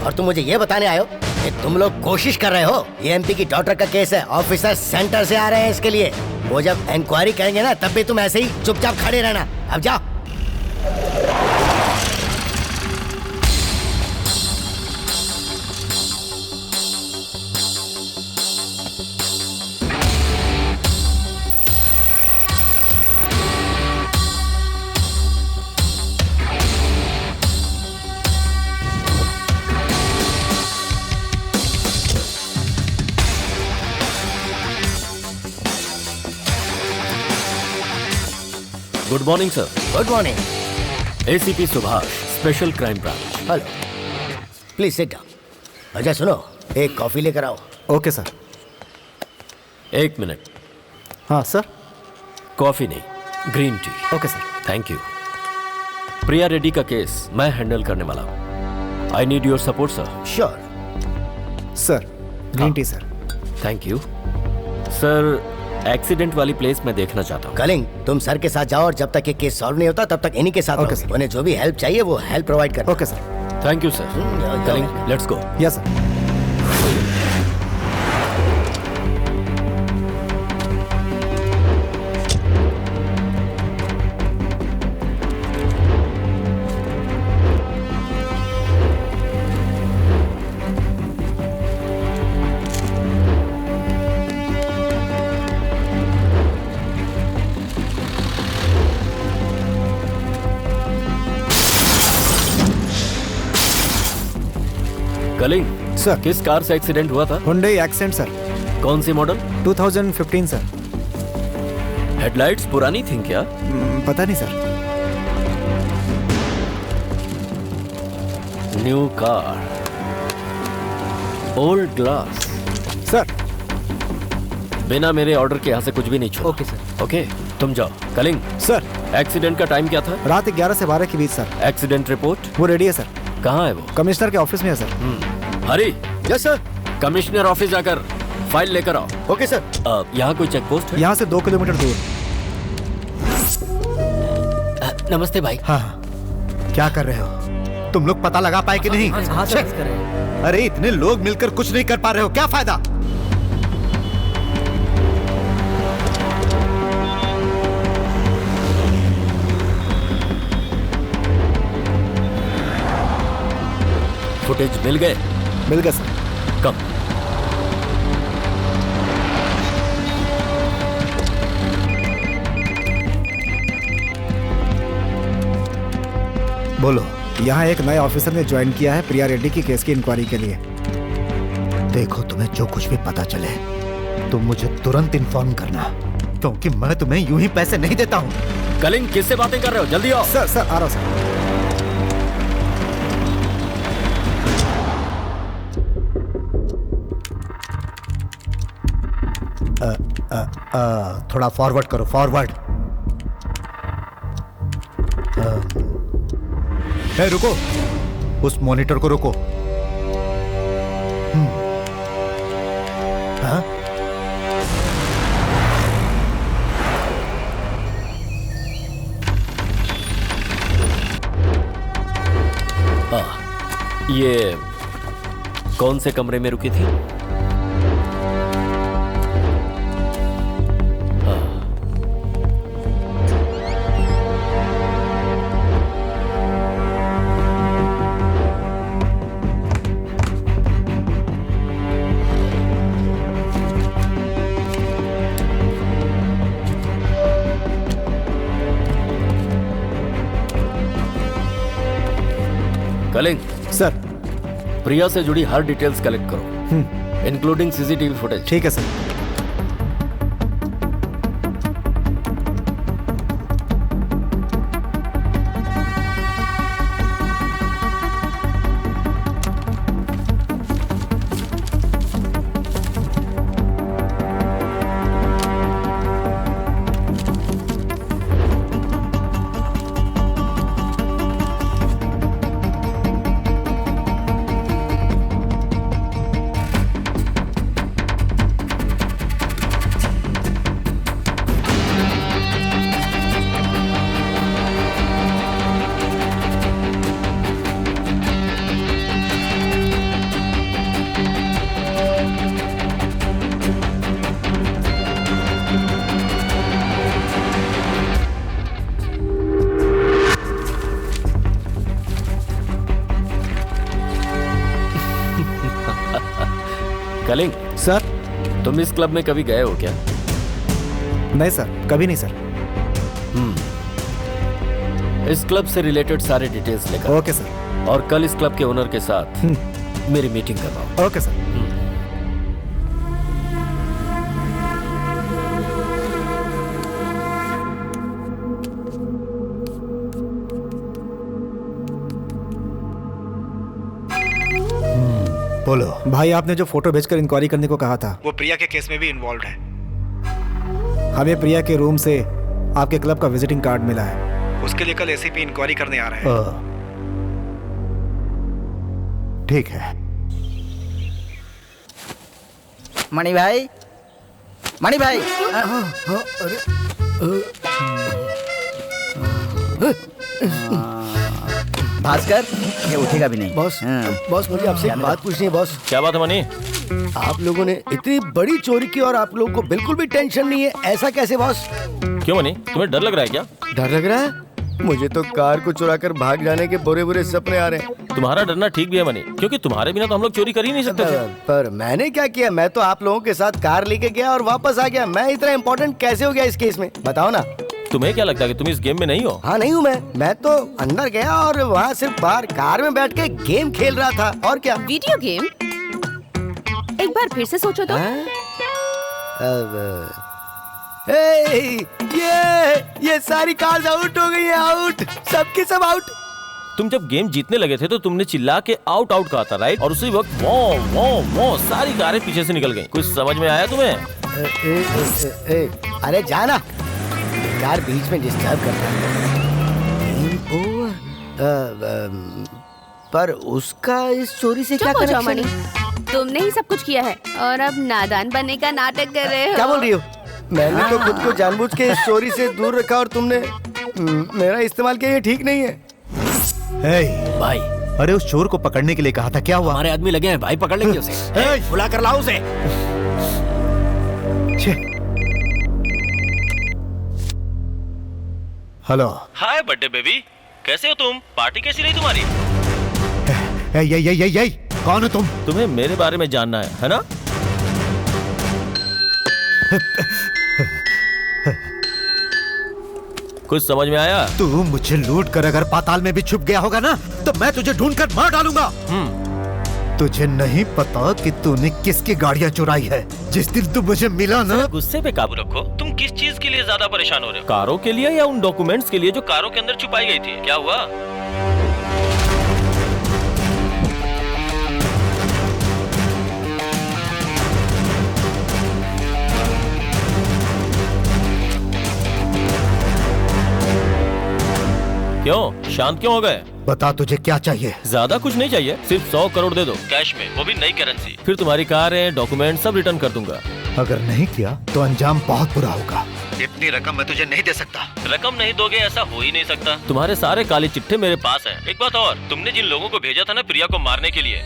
और तुम मुझे ये बताने आए हो कि तुम लोग कोशिश कर रहे हो? ये एमपी की डॉटर का केस है, ऑफिसर सेंटर से आ रहे हैं इसके लिए। वो जब इंक्वायरी करेंगे ना तब भी तुम ऐसे ही चुपचाप खड़े रहना। अब जाओ। Good morning sir. Good morning. ACP Subhash, special crime branch. Hello, please sit down. अच्छा सुनो, एक कॉफी लेकर आओ। Okay sir. एक मिनट। हाँ सर। कॉफी नहीं, green tea. Okay sir. Thank you. Priya Reddy का केस मैं हैंडल करने वाला हूँ। I need your support sir. Sure sir. Green tea sir. Thank you sir. Accident वाली प्लेस मैं देखना चाहता हूँ। कलिंग, तुम सर के साथ जाओ और जब तक ये केस सॉल्व नहीं होता तब तक इन्हीं के साथ ओके रहो। सर। उन्हें जो भी हेल्प चाहिए वो हेल्प प्रोवाइड करना। Okay sir. Thank you sir. कलिंग, लेट्स गो। Yes sir. कलिंग सर। किस कार से एक्सीडेंट हुआ था? Hyundai Accent sir. कौन सी मॉडल? 2015 सर। हेडलाइट्स पुरानी थी क्या? पता नहीं sir. New car, old glass. Sir बिना मेरे ऑर्डर के यहाँ से कुछ भी नहीं छोड़। Okay sir. ओके तुम जाओ। कलिंग सर, एक्सीडेंट का टाइम क्या था? रात 11 से 12 के बीच सर। Accident report? वो रेडी है सर। कहाँ है वो? कमिश्नर के ऑफिस में है sir. Hari. Yes sir. Commissioner office जाकर फाइल लेकर आओ। Okay sir. यहाँ कोई चेक पोस्ट है? यहाँ से 2 किलोमीटर दूर। नमस्ते भाई। हाँ, क्या कर रहे हो तुम लोग? पता लगा पाए कि नहीं? अरे इतने लोग मिलकर कुछ नहीं कर पा रहे हो, क्या फायदा? फुटेज मिल गए? मिल गए सर। कब? बोलो। यहाँ एक नए ऑफिसर ने ज्वाइन किया है प्रिया रेड्डी की केस की इंक्वायरी के लिए। देखो, तुम्हें जो कुछ भी पता चले तुम मुझे तुरंत इन्फॉर्म करना, क्योंकि मैं तुम्हें यूं ही पैसे नहीं देता हूँ। कलिंग किससे बातें कर रहे हो? जल्दी आओ। सर आ रहा हूँ सर। थोड़ा फॉरवर्ड करो, फॉरवर्ड। रुको, उस मॉनिटर को रुको। हाँ? ये कौन से कमरे में रुकी थी? कलिंग सर, प्रिया से जुड़ी हर डिटेल्स कलेक्ट करो, इंक्लूडिंग सीसीटीवी फुटेज। ठीक है सर। कलिंग सर, तुम इस क्लब में कभी गए हो क्या? नहीं सर, कभी नहीं सर। इस क्लब से रिलेटेड सारे डिटेल्स लेकर। Okay sir. और कल इस क्लब के ओनर के साथ मेरी मीटिंग करवाओ। Okay sir. बोलो भाई, आपने जो फोटो भेजकर इंक्वायरी करने को कहा था वो प्रिया के केस में भी इन्वॉल्व है। हमें प्रिया के रूम से आपके क्लब का विजिटिंग कार्ड मिला है। उसके लिए कल एसीपी इंक्वायरी करने आ रहे हैं। ठीक है। मणि भाई, मणि भाई। भास्कर, ये उठेगा भी नहीं। बॉस, बॉस मुझे आपसे एक बात पूछनी है बॉस। क्या बात है मनी? आप लोगों ने इतनी बड़ी चोरी की और आप लोगों को बिल्कुल भी टेंशन नहीं है, ऐसा कैसे बॉस? क्यों मनी, तुम्हें डर लग रहा है क्या? डर लग रहा है? मुझे तो कार को चुरा कर भाग जाने के बुरे बुरे सपने आ रहे हैं। तुम्हारा डरना ठीक भी है मनी, क्योंकि तुम्हारे बिना तो हम लोग चोरी कर ही नहीं सकते थे। पर मैंने क्या किया? मैं तो आप लोगों के साथ कार लेके गया और वापस आ गया। मैं इतना इम्पोर्टेंट कैसे हो गया इस केस में, बताओ ना। तुम्हें क्या लगता है कि तुम इस गेम में नहीं हो? हाँ, नहीं हूँ मैं तो अंदर गया और वहाँ सिर्फ बाहर कार में बैठ के गेम खेल रहा था, और क्या। Video game? एक बार फिर से सोचो तो। ये सारी कार्स आउट हो गई है, आउट, सबकी सब आउट। तुम जब गेम जीतने लगे थे तो तुमने चिल्ला के आउट आउट कहा था, राइट? और उसी वक्त वो सारी कारें पीछे से निकल गई। कुछ समझ में आया तुम्हें? अरे जाना, बेकार बीच में डिस्टर्ब करता है। पर उसका इस चोरी से क्या कनेक्शन है? तुमने ही सब कुछ किया है और अब नादान बनने का नाटक कर रहे हो। क्या बोल रही हो? मैंने तो खुद को जानबूझ के इस चोरी से दूर रखा और तुमने मेरा इस्तेमाल किया। ये ठीक नहीं है। भाई, अरे उस चोर को पकड़ने के लिए कहा था, क्या हुआ? हमारे आदमी लगे हैं भाई, पकड़ लेंगे उसे। बुला कर लाओ उसे। हेलो। हाय बर्थडे बेबी, कैसे हो तुम? पार्टी कैसी रही तुम्हारी? यही कौन हो तुम? तुम्हें मेरे बारे में जानना है ना? कुछ समझ में आया? तू मुझे लूट कर अगर पाताल में भी छुप गया होगा ना, तो मैं तुझे ढूंढकर मार डालूंगा। तुझे नहीं पता कि तूने किसकी गाड़ियां चुराई है। जिस दिन तू मुझे मिला ना। गुस्से पे काबू रखो। तुम किस चीज के लिए ज्यादा परेशान हो रहे हो? कारों के लिए या उन डॉक्यूमेंट्स के लिए जो कारों के अंदर छुपाई गई थी? क्या हुआ? क्यों शांत क्यों हो गए? बता तुझे क्या चाहिए? ज्यादा कुछ नहीं चाहिए, सिर्फ 100 करोड़ दे दो कैश में, वो भी नई करेंसी। फिर तुम्हारी कारें, डॉक्यूमेंट सब रिटर्न कर दूंगा। अगर नहीं किया तो अंजाम बहुत बुरा होगा। इतनी रकम मैं तुझे नहीं दे सकता। रकम नहीं दोगे ऐसा हो ही नहीं सकता। तुम्हारे सारे काले चिट्ठे मेरे पास हैं। एक बात और, तुमने जिन लोगों को भेजा था ना प्रिया को मारने के लिए,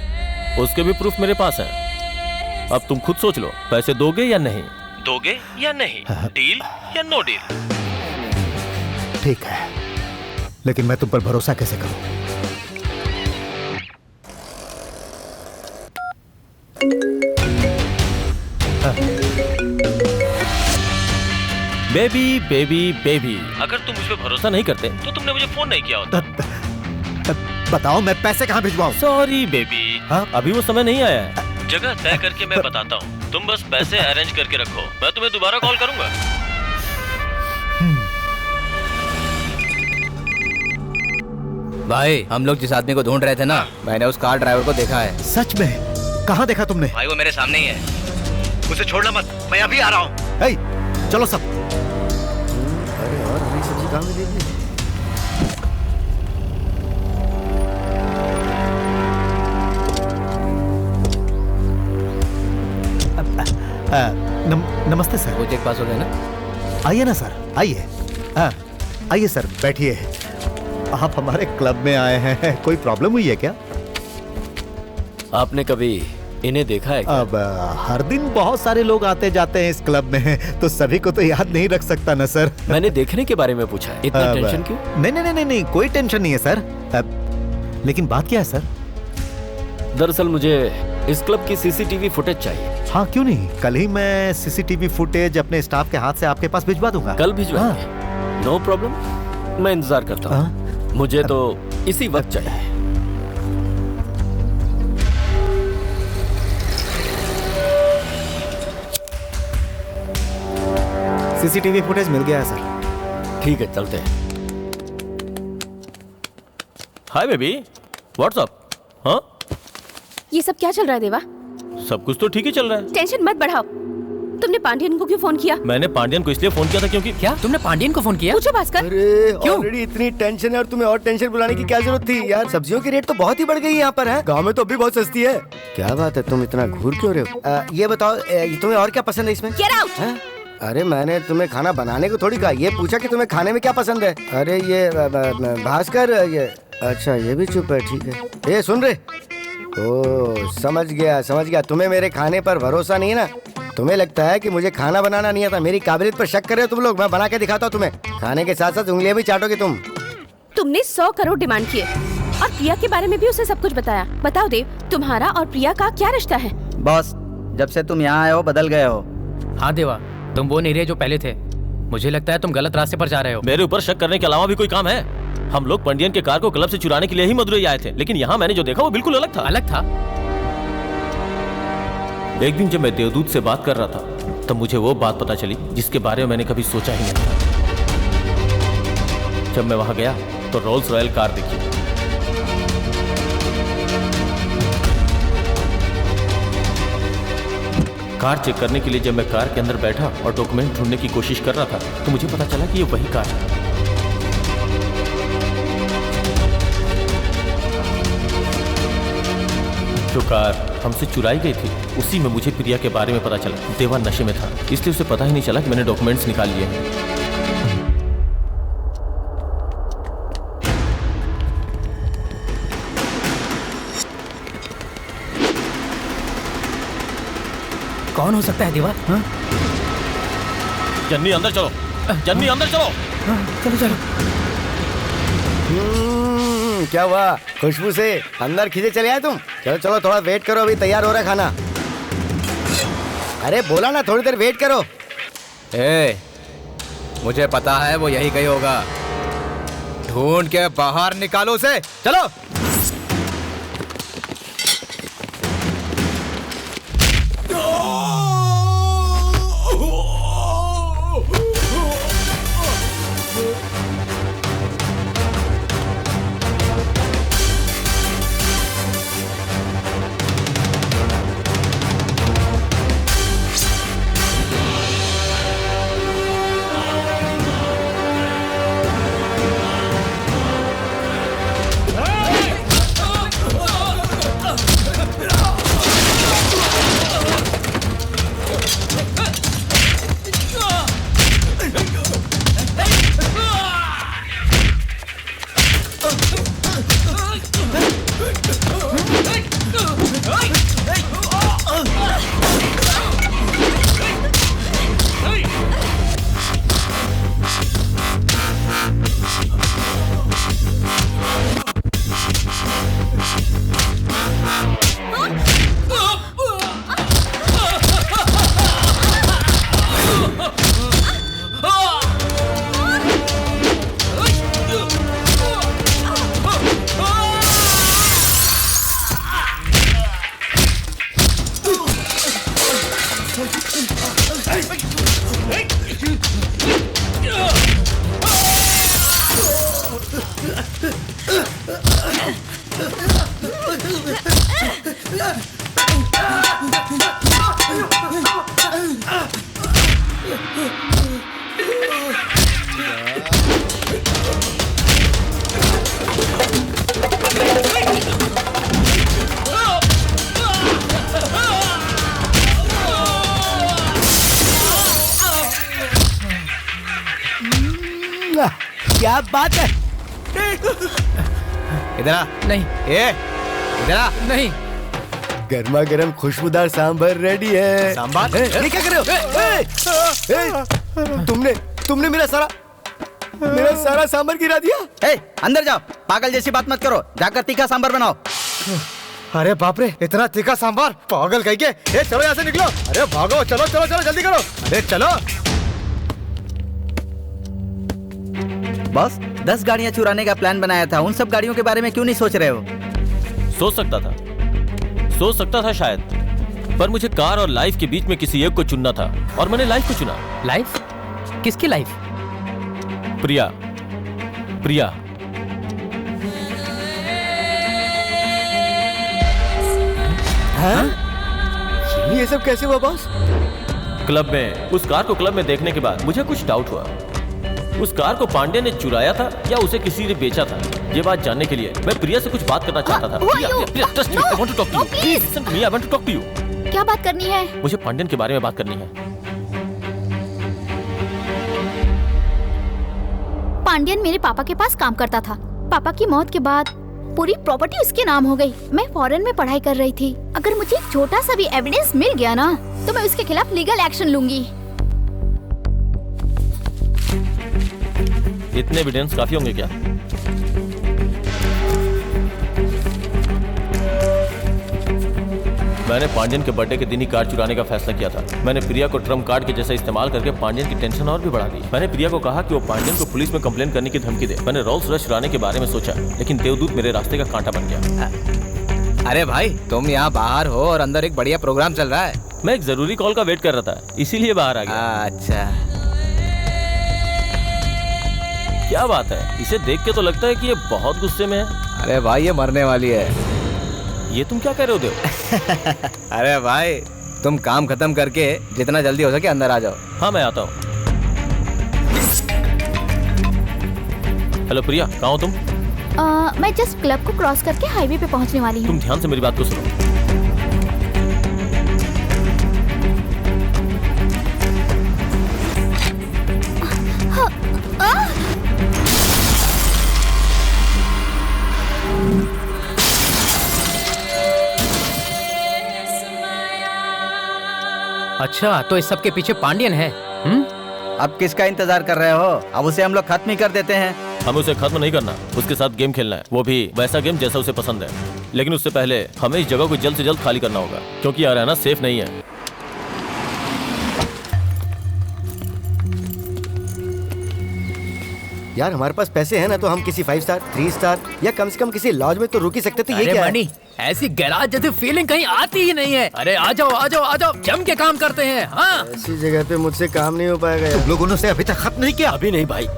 उसके भी प्रूफ मेरे पास है। अब तुम खुद सोच लो, पैसे दोगे या नहीं? दोगे या नहीं? डील या नो डील? ठीक है, लेकिन मैं तुम पर भरोसा कैसे करूं? बेबी बेबी बेबी, अगर तुम मुझ पे भरोसा नहीं करते तो तुमने मुझे फोन नहीं किया होता। बताओ मैं पैसे कहाँ भिजवाऊं? सॉरी बेबी, अभी वो समय नहीं आया है। जगह तय करके मैं बताता हूँ, तुम बस पैसे अरेंज करके रखो, मैं तुम्हें दोबारा कॉल करूंगा। भाई, हम लोग जिस आदमी को ढूंढ रहे थे ना, मैंने उस कार ड्राइवर को देखा है। सच में? कहाँ देखा तुमने? भाई वो मेरे सामने ही है। उसे छोड़ना मत, मैं अभी आ रहा हूँ। चलो सब। अरे और हरी सब्जी कहाँ मिलेगी? नमस्ते सर। वो चेक पास हो गया ना? आइए ना सर, आइए। आइए सर, बैठिए। आप हमारे क्लब में आए हैं, कोई प्रॉब्लम हुई है क्या? आपने कभी इन्हें देखा है क्या? अब हर दिन बहुत सारे लोग आते जाते हैं इस क्लब में, तो सभी को तो याद नहीं रख सकता ना सर। मैंने देखने के बारे में पूछा है, इतना टेंशन क्यों? नहीं, कोई टेंशन नहीं है सर। लेकिन बात क्या है सर? दरअसल मुझे इस क्लब की सीसीटीवी फुटेज चाहिए। हाँ क्यों नहीं, कल ही मैं सीसीटीवी फुटेज अपने स्टाफ के हाथ से आपके पास भिजवा दूंगा। कल भिजवाएंगे? नो प्रॉब्लम, मैं इंतजार करता हूँ। मुझे तो इसी वक्त चाहिए। सीसीटीवी फुटेज मिल गया है सर। ठीक है, चलते हैं। Hi baby, what's up? हाँ, ये सब क्या चल रहा है देवा? सब कुछ तो ठीक ही चल रहा है। टेंशन मत बढ़ाओ। तुमने पांडियन को क्यों फोन किया? मैंने पांडियन को इसलिए फोन किया था क्योंकि क्या तुमने पांडियन को फोन किया? पूछो भास्कर। अरे ऑलरेडी इतनी टेंशन है और तुम्हें और टेंशन बुलाने की क्या जरूरत थी यार? सब्जियों की रेट तो बहुत ही बढ़ गई यहाँ पर है। गांव में तो अभी बहुत सस्ती है। क्या बात है, तुम इतना घूर क्यों रहे हो? ये बताओ, तुम्हें और क्या पसंद है इसमें? Get out! अरे मैंने तुम्हें खाना बनाने को थोड़ी कहा, ये पूछा कि तुम्हें खाने में क्या पसंद है। अरे ये भास्कर, ये अच्छा ये भी चुप है, ठीक है। ये सुन रहे? ओ समझ गया। तुम्हें मेरे खाने पर भरोसा नहीं है ना? तुम्हें लगता है कि मुझे खाना बनाना नहीं आता? मेरी काबिलियत पर शक कर रहे हो तुम लोग? मैं बना के दिखाता हूँ तुम्हें। खाने के साथ साथ उंगलियां भी चाटोगे तुम। तुमने 100 करोड़ डिमांड किए और प्रिया के बारे में भी उसे सब कुछ बताया। बताओ देव, तुम्हारा और प्रिया का क्या रिश्ता है? बॉस, जब से तुम यहाँ आए हो बदल गए हो। हाँ देवा, तुम वो नहीं रहे जो पहले थे। मुझे लगता है तुम गलत रास्ते पर जा रहे हो। मेरे ऊपर शक करने के अलावा भी कोई काम है? हम लोग पंडियन के कार को क्लब से चुराने के लिए ही मदुरई आए थे, लेकिन यहाँ मैंने जो देखा वो बिल्कुल अलग था। अलग था? एक दिन जब मैं देवदूत से बात कर रहा था तब मुझे वो बात पता चली जिसके बारे में मैंने कभी सोचा ही नहीं था। जब मैं वहां गया तो रोल्स रॉयल कार दिखी। कार चेक करने के लिए जब मैं कार के अंदर बैठा और डॉक्यूमेंट ढूंढने की कोशिश कर रहा था तो मुझे पता चला कि ये वही कार है। जो कार हमसे चुराई गई थी उसी में मुझे प्रिया के बारे में पता चला। देवा नशे में था, इसलिए उसे पता ही नहीं चला कि मैंने डॉक्यूमेंट्स निकाल लिए हैं। कौन हो सकता है देवा? हाँ? जन्नी अंदर चलो, जन्नी अंदर चलो। चलो चलो। क्या हुआ? खुशबू से अंदर खींचे चले आए तुम? चलो चलो थोड़ा वेट करो, अभी तैयार हो रहा है खाना। अरे बोला ना थोड़ी देर वेट करो। मुझे पता है वो यही कहीं होगा। ढूंढ के बाहर निकालो उसे। चलो। क्या बात है? इधर आ। नहीं। इधर आ। नहीं। गर्मा गर्म खुशबूदार सांभर रेडी है। सांभर? ये क्या कर रहे हो? तुमने मेरा सारा सांभर गिरा दिया। अंदर जाओ, पागल जैसी बात मत करो, जाकर तीखा सांभर बनाओ। अरे बाप रे, इतना तीखा सांभर, पागल कहीं के। चलो यहाँ से निकलो। अरे भागो, चलो चलो चलो जल्दी करो। अरे चलो। बॉस, 10 गाड़ियां चुराने का प्लान बनाया था, उन सब गाड़ियों के बारे में क्यों नहीं सोच रहे हो? सोच सकता था शायद, पर मुझे कार और लाइफ के बीच में किसी एक को चुनना था और मैंने लाइफ को चुना। लाइफ? किसकी लाइफ? प्रिया। हाँ? ये सब कैसे हुआ बॉस? क्लब में उस कार को क्लब में देखने के बाद मुझे कुछ डाउट हुआ। उस कार को पांडे ने चुराया था या उसे किसी ने बेचा था। ये बात जानने के लिए मैं प्रिया से कुछ बात करना चाहता था। प्रिया, trust me, I want to talk to you. Please listen to me, I want to talk to you. क्या बात करनी है? मुझे पांड्यन के बारे में बात करनी है। पांड्यन मेरे पापा के पास काम करता था। पापा की मौत के बाद पूरी प्रॉपर्टी उसके नाम हो गई। मैं फॉरेन में पढ़ाई कर रही थी। अगर मुझे एक छोटा सा भी एविडेंस मिल गया ना, तो मैं उसके खिलाफ लीगल एक्शन लूंगी। इतने एविडेंस काफी होंगे क्या? मैंने पांड्यन के बर्थडे के दिन ही कार चुराने का फैसला किया था। मैंने प्रिया को ट्रम्प कार्ड के जैसा इस्तेमाल करके पांड्यन की टेंशन और भी बढ़ा दी। मैंने प्रिया को कहा कि वो पांड्यन को पुलिस में कंप्लेन करने की धमकी दे। मैंने रोल्स रॉयस चुराने के बारे में सोचा, लेकिन देवदूत मेरे रास्ते का कांटा बन गया। अरे भाई, तुम यहाँ बाहर हो और अंदर एक बढ़िया प्रोग्राम चल रहा है। मैं एक जरूरी कॉल का वेट कर रहा था, इसीलिए बाहर आ गया। अच्छा, क्या बात है? इसे देख के तो लगता है कि ये बहुत गुस्से में है। अरे भाई, ये मरने वाली है। ये तुम क्या कह रहे हो देव? अरे भाई, तुम काम खत्म करके जितना जल्दी हो सके अंदर आ जाओ। हाँ मैं आता हूँ। हेलो प्रिया, कहाँ हो तुम? मैं जस्ट क्लब को क्रॉस करके हाईवे पे पहुंचने वाली हूँ। तुम ध्यान से मेरी बात को सुनो। अच्छा, तो इस सब के पीछे पांडियन है। अब किसका इंतजार कर रहे हो? अब उसे हम लोग खत्म ही कर देते हैं। हमें उसे खत्म नहीं करना, उसके साथ गेम खेलना है, वो भी वैसा गेम जैसा उसे पसंद है। लेकिन उससे पहले हमें इस जगह को जल्द से जल्द खाली करना होगा, क्योंकि यहाँ रहना सेफ नहीं है। यार हमारे पास पैसे हैं ना, तो हम किसी 5 स्टार 3 स्टार या कम से कम किसी लॉज में तो रुक ही सकते थे। ये क्या है? ऐसी गैराज जैसी फीलिंग कहीं आती ही नहीं है। अरे आ जाओ आ जाओ आ जाओ, जम के काम करते हैं। हाँ, ऐसी जगह पे मुझसे काम नहीं हो पाएगा यार। तुम लोगों ने अभी तक खत्म नहीं किया? अभी नहीं भाई।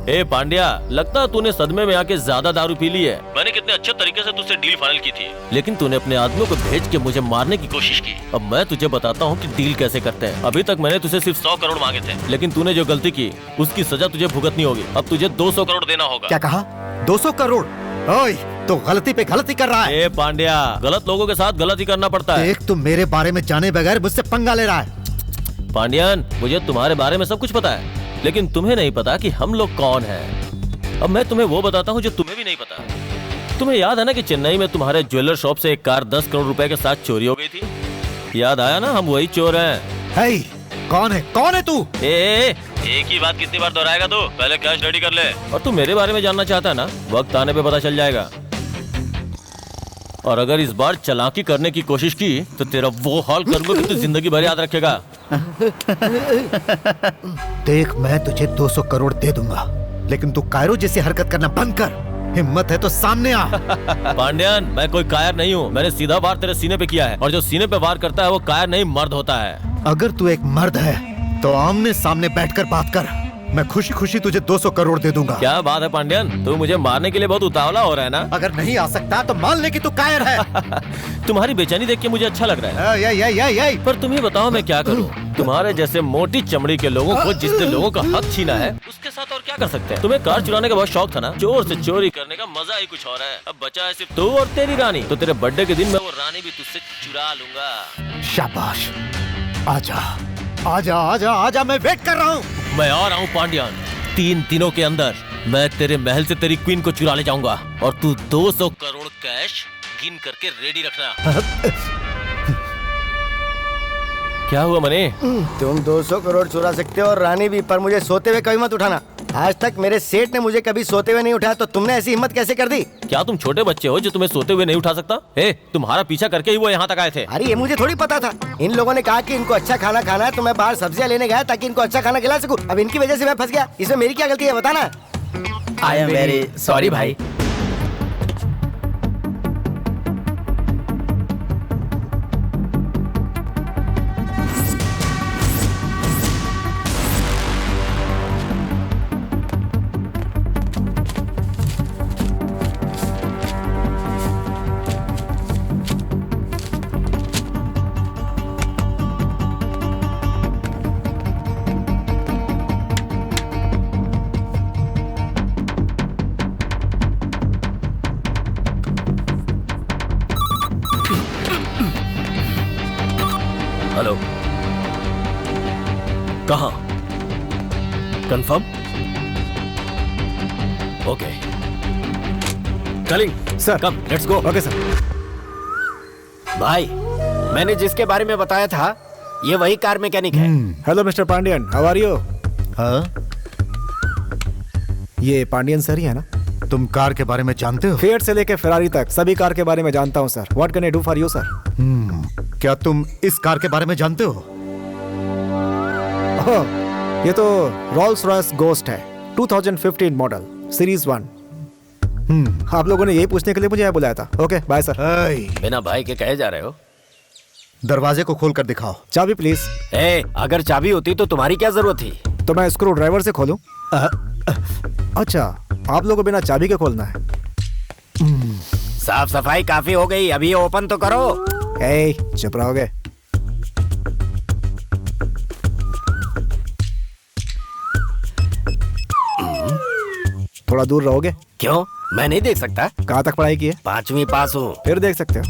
ए पांड्या, लगता है तूने सदमे में आके ज्यादा दारू पी ली है। मैंने कितने अच्छे तरीके से तुझसे डील फाइनल की थी, लेकिन तूने अपने आदमियों को भेज के मुझे मारने की कोशिश की। अब मैं तुझे बताता हूँ कि डील कैसे करते हैं। अभी तक मैंने तुझे सिर्फ 100 करोड़ मांगे थे, लेकिन तूने जो गलती की उसकी सजा तुझे भुगतनी होगी। अब तुझे 200 करोड़ देना होगा। क्या कहा? 200 करोड़? ओए, तो गलती पे गलती कर रहा है। ए पांड्या, गलत लोगों के साथ गलत ही करना पड़ता है। एक तो मेरे बारे में जाने बगैर मुझसे पंगा ले रहा है। पांड्यन, मुझे तुम्हारे बारे में सब कुछ पता है, लेकिन तुम्हें नहीं पता कि हम लोग कौन हैं। अब मैं तुम्हें वो बताता हूँ जो तुम्हें भी नहीं पता। तुम्हें याद है ना कि चेन्नई में तुम्हारे ज्वेलर शॉप से एक कार 10 करोड़ रुपए के साथ चोरी हो गई थी? याद आया ना? हम वही चोर हैं। हे, कौन है? कौन है तू? एक ही बात कितनी बार दोहराएगा तू? पहले कैश रेडी कर ले। और तू मेरे बारे में जानना चाहता है ना? वक्त आने पे पता चल जाएगा। और अगर इस बार चालाकी करने की कोशिश की तो तेरा वो हाल करूंगा कि तू जिंदगी भर याद रखेगा। देख, मैं तुझे 200 करोड़ दे दूंगा, लेकिन तू कायरो जैसी हरकत करना बंद कर। हिम्मत है तो सामने आ। पांड्यन, मैं कोई कायर नहीं हूँ। मैंने सीधा वार तेरे सीने पे किया है, और जो सीने पे वार करता है वो कायर नहीं, मर्द होता है। अगर तू एक मर्द है तो आमने सामने बैठकर बात कर। मैं खुशी खुशी तुझे 200 करोड़ दे दूंगा। क्या बात है पांड्यन, तू मुझे मारने के लिए बहुत उतावला हो रहा है ना? अगर नहीं आ सकता तो मान ले कि तू कायर है। तुम्हारी बेचैनी देख के मुझे अच्छा लग रहा है। पर तुम ही बताओ मैं क्या करूं? तुम्हारे जैसे मोटी चमड़ी के लोगों को जिसने लोगों का हक छीना है, उसके साथ और क्या कर सकते हैं? तुम्हें कार चुराने का बहुत शौक था ना? चोर से चोरी करने का मजा ही कुछ और है। अब बचा है सिर्फ तू और तेरी रानी। तो तेरे बर्थडे के दिन मैं वो रानी भी तुझसे चुरा लूंगा। शाबाश, आजा आजा आजा आजा, मैं वेट कर रहा हूँ। मैं आ रहा हूँ पांड्यन। 3 दिनों के अंदर मैं तेरे महल से तेरी क्वीन को चुरा ले जाऊंगा, और तू 200 करोड़ कैश गिन करके रेडी रखना। क्या हुआ मने? तुम 200 करोड़ चुरा सकते हो और रानी भी, पर मुझे सोते हुए कभी मत उठाना। आज तक मेरे सेठ ने मुझे कभी सोते हुए नहीं उठाया, तो तुमने ऐसी हिम्मत कैसे कर दी? क्या तुम छोटे बच्चे हो जो तुम्हें सोते हुए नहीं उठा सकता? तुम्हारा पीछा करके ही वो यहाँ तक आए थे। अरे ये मुझे थोड़ी पता था। इन लोगों ने कहा कि इनको अच्छा खाना खाना है, तो मैं बाहर सब्जियां लेने गया ताकि इनको अच्छा खाना खिला सकूं। अब इनकी वजह से मैं फंस गया। इसमें मेरी क्या गलती है, बताना। आई एम वेरी सॉरी भाई। हेलो, कहाँ? कंफर्म? ओके, कलिंग sir, come let's go. Okay sir. भाई, मैंने जिसके बारे में बताया था ये वही कार मैकेनिक है। Hello mister Pandian, how are you? हाँ, ये पांडियन सर ही है ना? तुम कार के बारे में जानते हो? फिएट से लेके फेरारी तक सभी कार के बारे में जानता हूँ sir. What can I do for you sir? क्या तुम इस कार के बारे में जानते हो? ये तो रोल्स रॉयस गोस्ट है, 2015 मॉडल, सीरीज 1। आप लोगों ने यही पूछने के लिए मुझे यहाँ बुलाया था। Okay bye sir. बिना भाई के कहे जा रहे हो? दरवाजे को खोल कर दिखाओ। चाबी प्लीज। अगर चाबी होती तो तुम्हारी क्या जरूरत थी? तो मैं स्क्रू ड्राइवर से खोलूं? अच्छा, आप लोगों को बिना चाबी के खोलना है। साफ सफाई काफी हो गई, अभी ओपन तो करो। ए, चुप रहोगे? थोड़ा दूर रहोगे? क्यों, मैं नहीं देख सकता? कहाँ तक पढ़ाई की है? 5वीं पास हूँ। फिर देख सकते हो।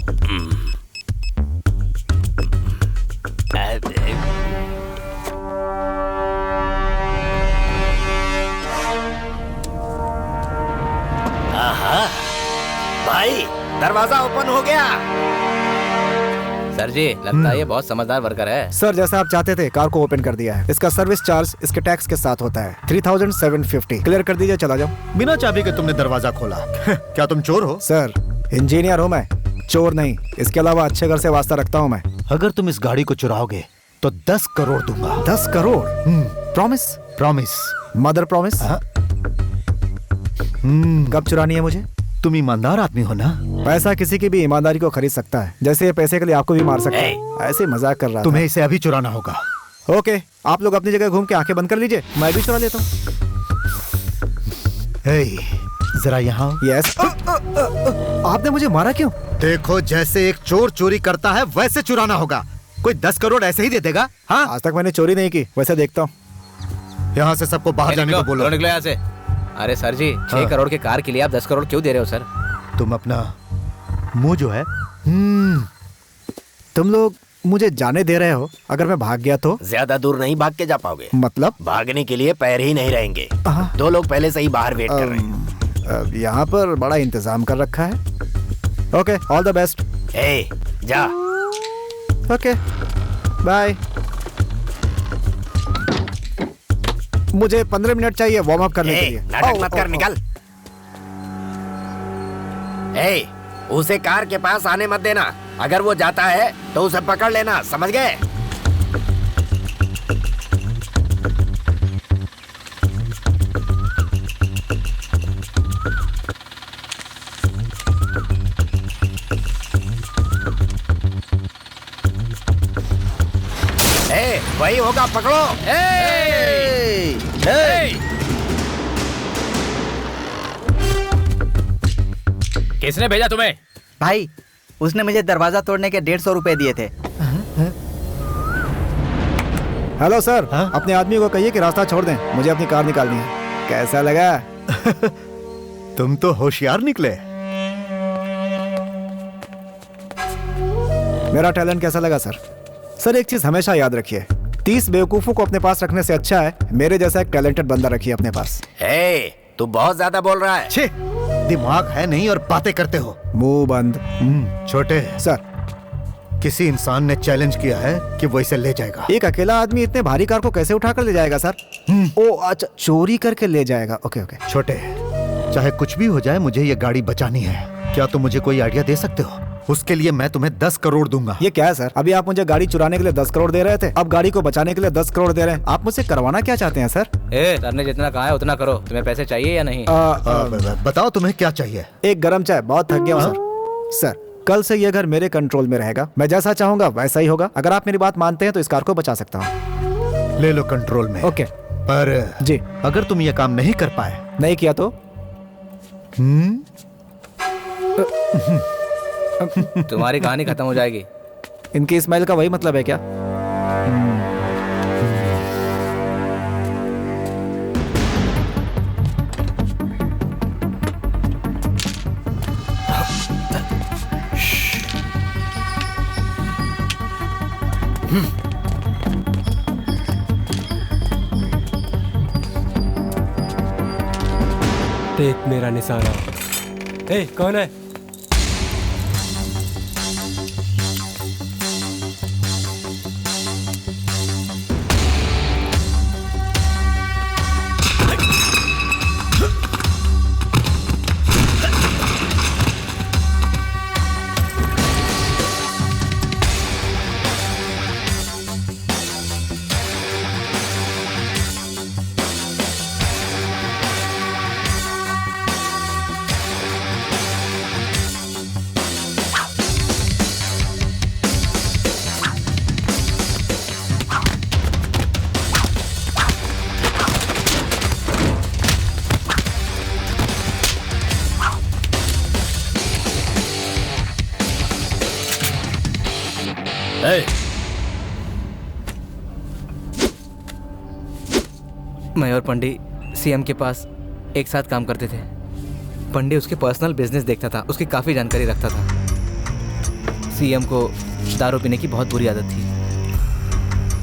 आहा, भाई दरवाजा ओपन हो गया। सर जी, लगता है ये बहुत समझदार वर्कर है। सर, जैसा आप चाहते थे कार को ओपन कर दिया है। इसका सर्विस चार्ज इसके टैक्स के साथ होता है 3750। क्लियर कर दीजिए, चला जाओ। बिना चाबी के तुमने दरवाजा खोला। क्या तुम चोर हो? सर, इंजीनियर हूँ मैं, चोर नहीं। इसके अलावा अच्छे घर से वास्ता रखता हूँ मैं। अगर तुम इस गाड़ी को चुराओगे तो 10 करोड़ दूंगा। 10 crore? Promise? Promise. Mother promise? कब चुरानी है मुझे? तुम ईमानदार आदमी हो ना? पैसा किसी की भी ईमानदारी को खरीद सकता है, जैसे ये पैसे के लिए आपको भी मार सकता है। ऐसे मजाक कर रहा था। तुम्हें इसे अभी चुराना होगा। ओके, आप लोग अपनी जगह घूम के आंखें बंद कर लीजिए, मैं भी चुरा लेता हूँ। जरा यहाँ। यस। आपने मुझे मारा क्यों? देखो, जैसे एक चोर चोरी करता है वैसे चुराना होगा। कोई 10 करोड़ ऐसे ही दे देगा? हाँ, आज तक मैंने चोरी नहीं की, वैसे देखता हूँ। यहाँ से सबको बाहर जाने को बोलो। निकलो यहाँ से। अरे सर जी, 6 करोड़ के कार के लिए आप 10 करोड़ क्यों दे रहे हो सर? तुम अपना मुंह जो है। तुम लोग मुझे जाने दे रहे हो? अगर मैं भाग गया तो? ज्यादा दूर नहीं भाग के जा पाओगे। मतलब? भागने के लिए पैर ही नहीं रहेंगे। 2 लोग पहले से ही बाहर वेट कर रहे हैं। यहाँ पर बड़ा इंतजाम कर रखा है। Okay, all the best. ए, जा। Okay, bye. मुझे 15 मिनट चाहिए वार्म अप करने के लिए। नाटक मत कर, निकल। ए, उसे कार के पास आने मत देना। अगर वो जाता है तो उसे पकड़ लेना, समझ गए? ए, वही होगा, पकड़ो। किसने भेजा तुम्हें? भाई, उसने मुझे दरवाजा तोड़ने के 150 रुपए दिए थे। हेलो सर, अपने आदमी को कहिए कि रास्ता छोड़ दें, मुझे अपनी कार निकालनी है। कैसा लगा? तुम तो होशियार निकले। मेरा टैलेंट कैसा लगा सर? सर, एक चीज हमेशा याद रखिए, 30 बेवकूफों को अपने पास रखने से अच्छा है मेरे जैसा एक टैलेंटेड बंदा रखिए अपने पास। तू बहुत ज्यादा बोल रहा है। छे, दिमाग है नहीं और बातें करते हो। मुंह बंद। छोटे सर, किसी इंसान ने चैलेंज किया है कि वो इसे ले जाएगा। एक अकेला आदमी इतने भारी कार को कैसे उठाकर ले जाएगा सर? ओ अच्छा, चोरी करके ले जाएगा। Okay okay. छोटे, चाहे कुछ भी हो जाए, मुझे ये गाड़ी बचानी है। क्या तुम मुझे कोई आइडिया दे सकते हो? उसके लिए मैं तुम्हें 10 करोड़ दूंगा। ये क्या है सर? अभी आप मुझे गाड़ी चुराने के लिए 10 करोड़ दे रहे थे, अब गाड़ी को बचाने के लिए 10 करोड़ दे रहे हैं। आप मुझसे करवाना क्या चाहते हैं सर? सर ने जितना कहा है उतना करो। तुम्हें पैसे चाहिए या नहीं? बताओ तुम्हें क्या चाहिए? एक गरम चाय, बहुत थक गया हूँ सर। सर, कल से ये घर मेरे कंट्रोल में रहेगा, मैं जैसा चाहूंगा वैसा ही होगा। अगर आप मेरी बात मानते हैं तो इस कार को बचा सकता हूँ। ले लो कंट्रोल में। ओके। पर जी, अगर तुम ये काम नहीं कर पाए, नहीं किया तो? तुम्हारी कहानी खत्म हो जाएगी। इनकी स्माइल का वही मतलब है क्या? देख मेरा निशाना। ए, कौन है? मैं और पंडी सीएम के पास एक साथ काम करते थे। पंडी उसके पर्सनल बिजनेस देखता था, उसकी काफ़ी जानकारी रखता था। सीएम को दारू पीने की बहुत बुरी आदत थी।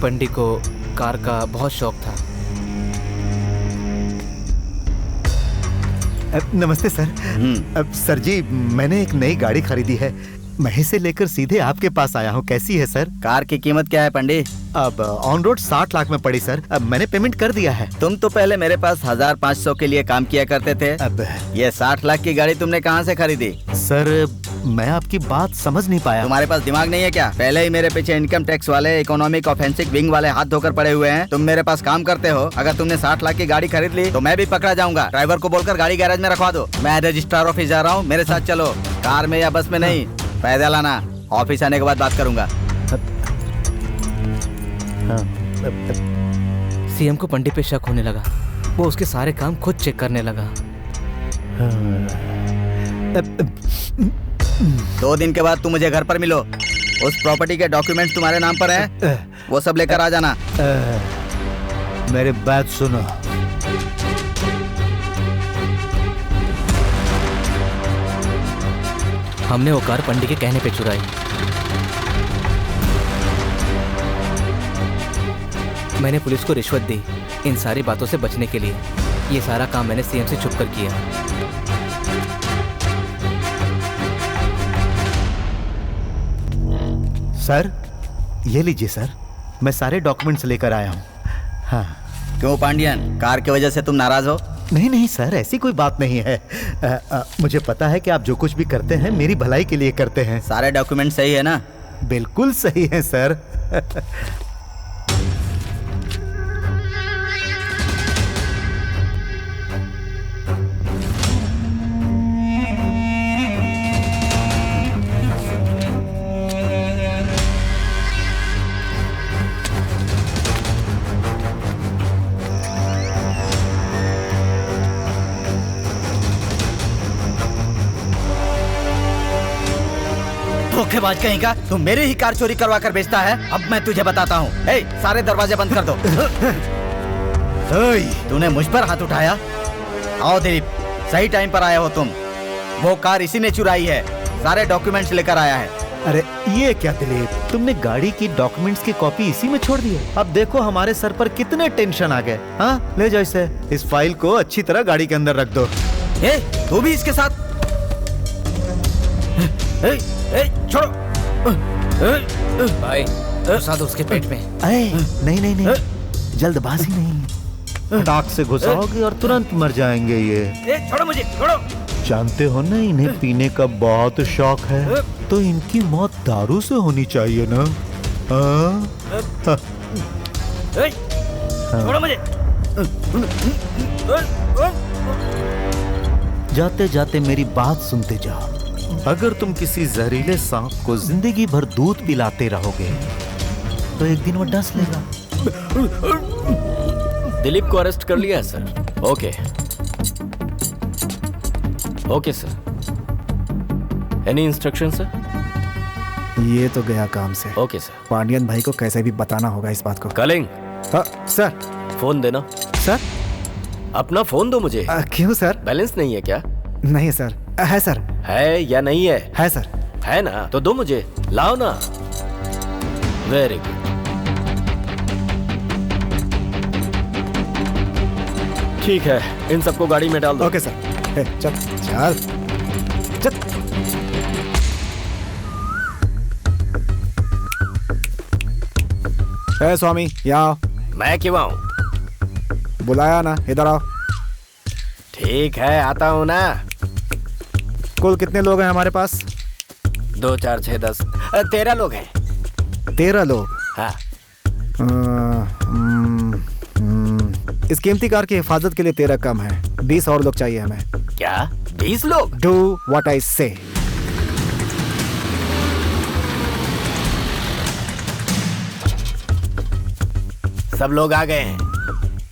पंडी को कार का बहुत शौक था। नमस्ते सर। सर जी, मैंने एक नई गाड़ी खरीदी है। मैं इसे लेकर सीधे आपके पास आया हूँ। कैसी है सर? कार की कीमत क्या है पंडी? अब ऑन रोड 60 लाख में पड़ी सर। अब मैंने पेमेंट कर दिया है। तुम तो पहले मेरे पास 1500 के लिए काम किया करते थे। अब ये 60 लाख की गाड़ी तुमने कहाँ से खरीदी? सर, मैं आपकी बात समझ नहीं पाया। तुम्हारे पास दिमाग नहीं है क्या? पहले ही मेरे पीछे इनकम टैक्स वाले, इकोनॉमिक ऑफेंसिव विंग वाले हाथ धोकर पड़े हुए हैं। तुम मेरे पास काम करते हो। अगर तुमने 60 लाख की गाड़ी खरीद ली तो मैं भी पकड़ा जाऊंगा। ड्राइवर को बोलकर गाड़ी गैरेज में रखवा दो। मैं रजिस्ट्रार ऑफिस जा रहा हूँ, मेरे साथ चलो। कार में या बस में नहीं, पैदल आना। ऑफिस आने के बाद बात करूंगा। सीएम को पंडी पे शक होने लगा। वो उसके सारे काम खुद चेक करने लगा। 2 दिन के बाद तुम मुझे घर पर मिलो। उस प्रॉपर्टी के डॉक्यूमेंट तुम्हारे नाम पर हैं, वो सब लेकर आ जाना। मेरी बात सुनो। हमने वो कार पंडी के कहने पे चुराई। मैंने पुलिस को रिश्वत दी इन सारी बातों से बचने के लिए। ये सारा काम मैंने सीएम से छुपकर किया। सर, ये लीजिए सर, मैं सारे डॉक्यूमेंट्स लेकर आया हूँ। हाँ। क्यों पांडियन, कार की वजह से तुम नाराज हो? नहीं सर, ऐसी कोई बात नहीं है। मुझे पता है कि आप जो कुछ भी करते हैं मेरी भलाई के लिए करते हैं। सारे डॉक्यूमेंट सही है ना? बिल्कुल सही है सर। धोखेबाज कहीं का, तू मेरी ही कार चोरी करवा कर बेचता है। अब मैं तुझे बताता हूँ। सारे दरवाजे बंद कर दो। तूने मुझ पर हाथ उठाया? आओ दिलीप, सही टाइम पर आए हो तुम। वो कार इसी ने चुराई है। सारे डॉक्यूमेंट्स लेकर आया है। अरे ये क्या दिलीप, तुमने गाड़ी की डॉक्यूमेंट्स की कॉपी इसी में छोड़ दी है। अब देखो हमारे सर पर कितने टेंशन आ गए। हाँ, ले जाओ इसे। इस फाइल को अच्छी तरह गाड़ी के अंदर रख दो। तू भी इसके साथ? छोड़ो भाई, घुसा दो उसके पेट में। नहीं, जल्दबाजी नहीं। टाक से घुसाओगे और तुरंत मर जाएंगे ये। छोड़ो मुझे, छोड़ो। जानते हो ना, इन्हें पीने का बहुत शौक है, तो इनकी मौत दारू से होनी चाहिए ना। छोड़ो मुझे। जाते जाते मेरी बात सुनते जाओ। अगर तुम किसी जहरीले सांप को जिंदगी भर दूध पिलाते रहोगे तो एक दिन वो डस लेगा। दिलीप को अरेस्ट कर लिया है sir. Okay sir. Any instruction sir? ये तो गया काम से। Okay sir. पांडियन भाई को कैसे भी बताना होगा इस बात को। कलिंग। सर। फोन देना। सर? अपना फोन दो मुझे। क्यों सर? बैलेंस नहीं है क्या? नहीं सर। है सर। है या नहीं है? है सर। है ना, तो दो मुझे। लाओ ना। Very good. ठीक है, इन सबको गाड़ी में डाल दो। Okay sir. चल चल चल। स्वामी, यहाँ। मैं क्यों आऊं? बुलाया ना, इधर आओ। ठीक है, आता हूँ ना। कुल कितने लोग हैं हमारे पास? 2 4 6 10 13 लोग हैं। 13 लोग? हाँ। इस कीमती कार की हिफाजत के लिए 13 कम है। 20 और लोग चाहिए हमें। क्या? 20 लोग? डू व्हाट आई से। सब लोग आ गए हैं।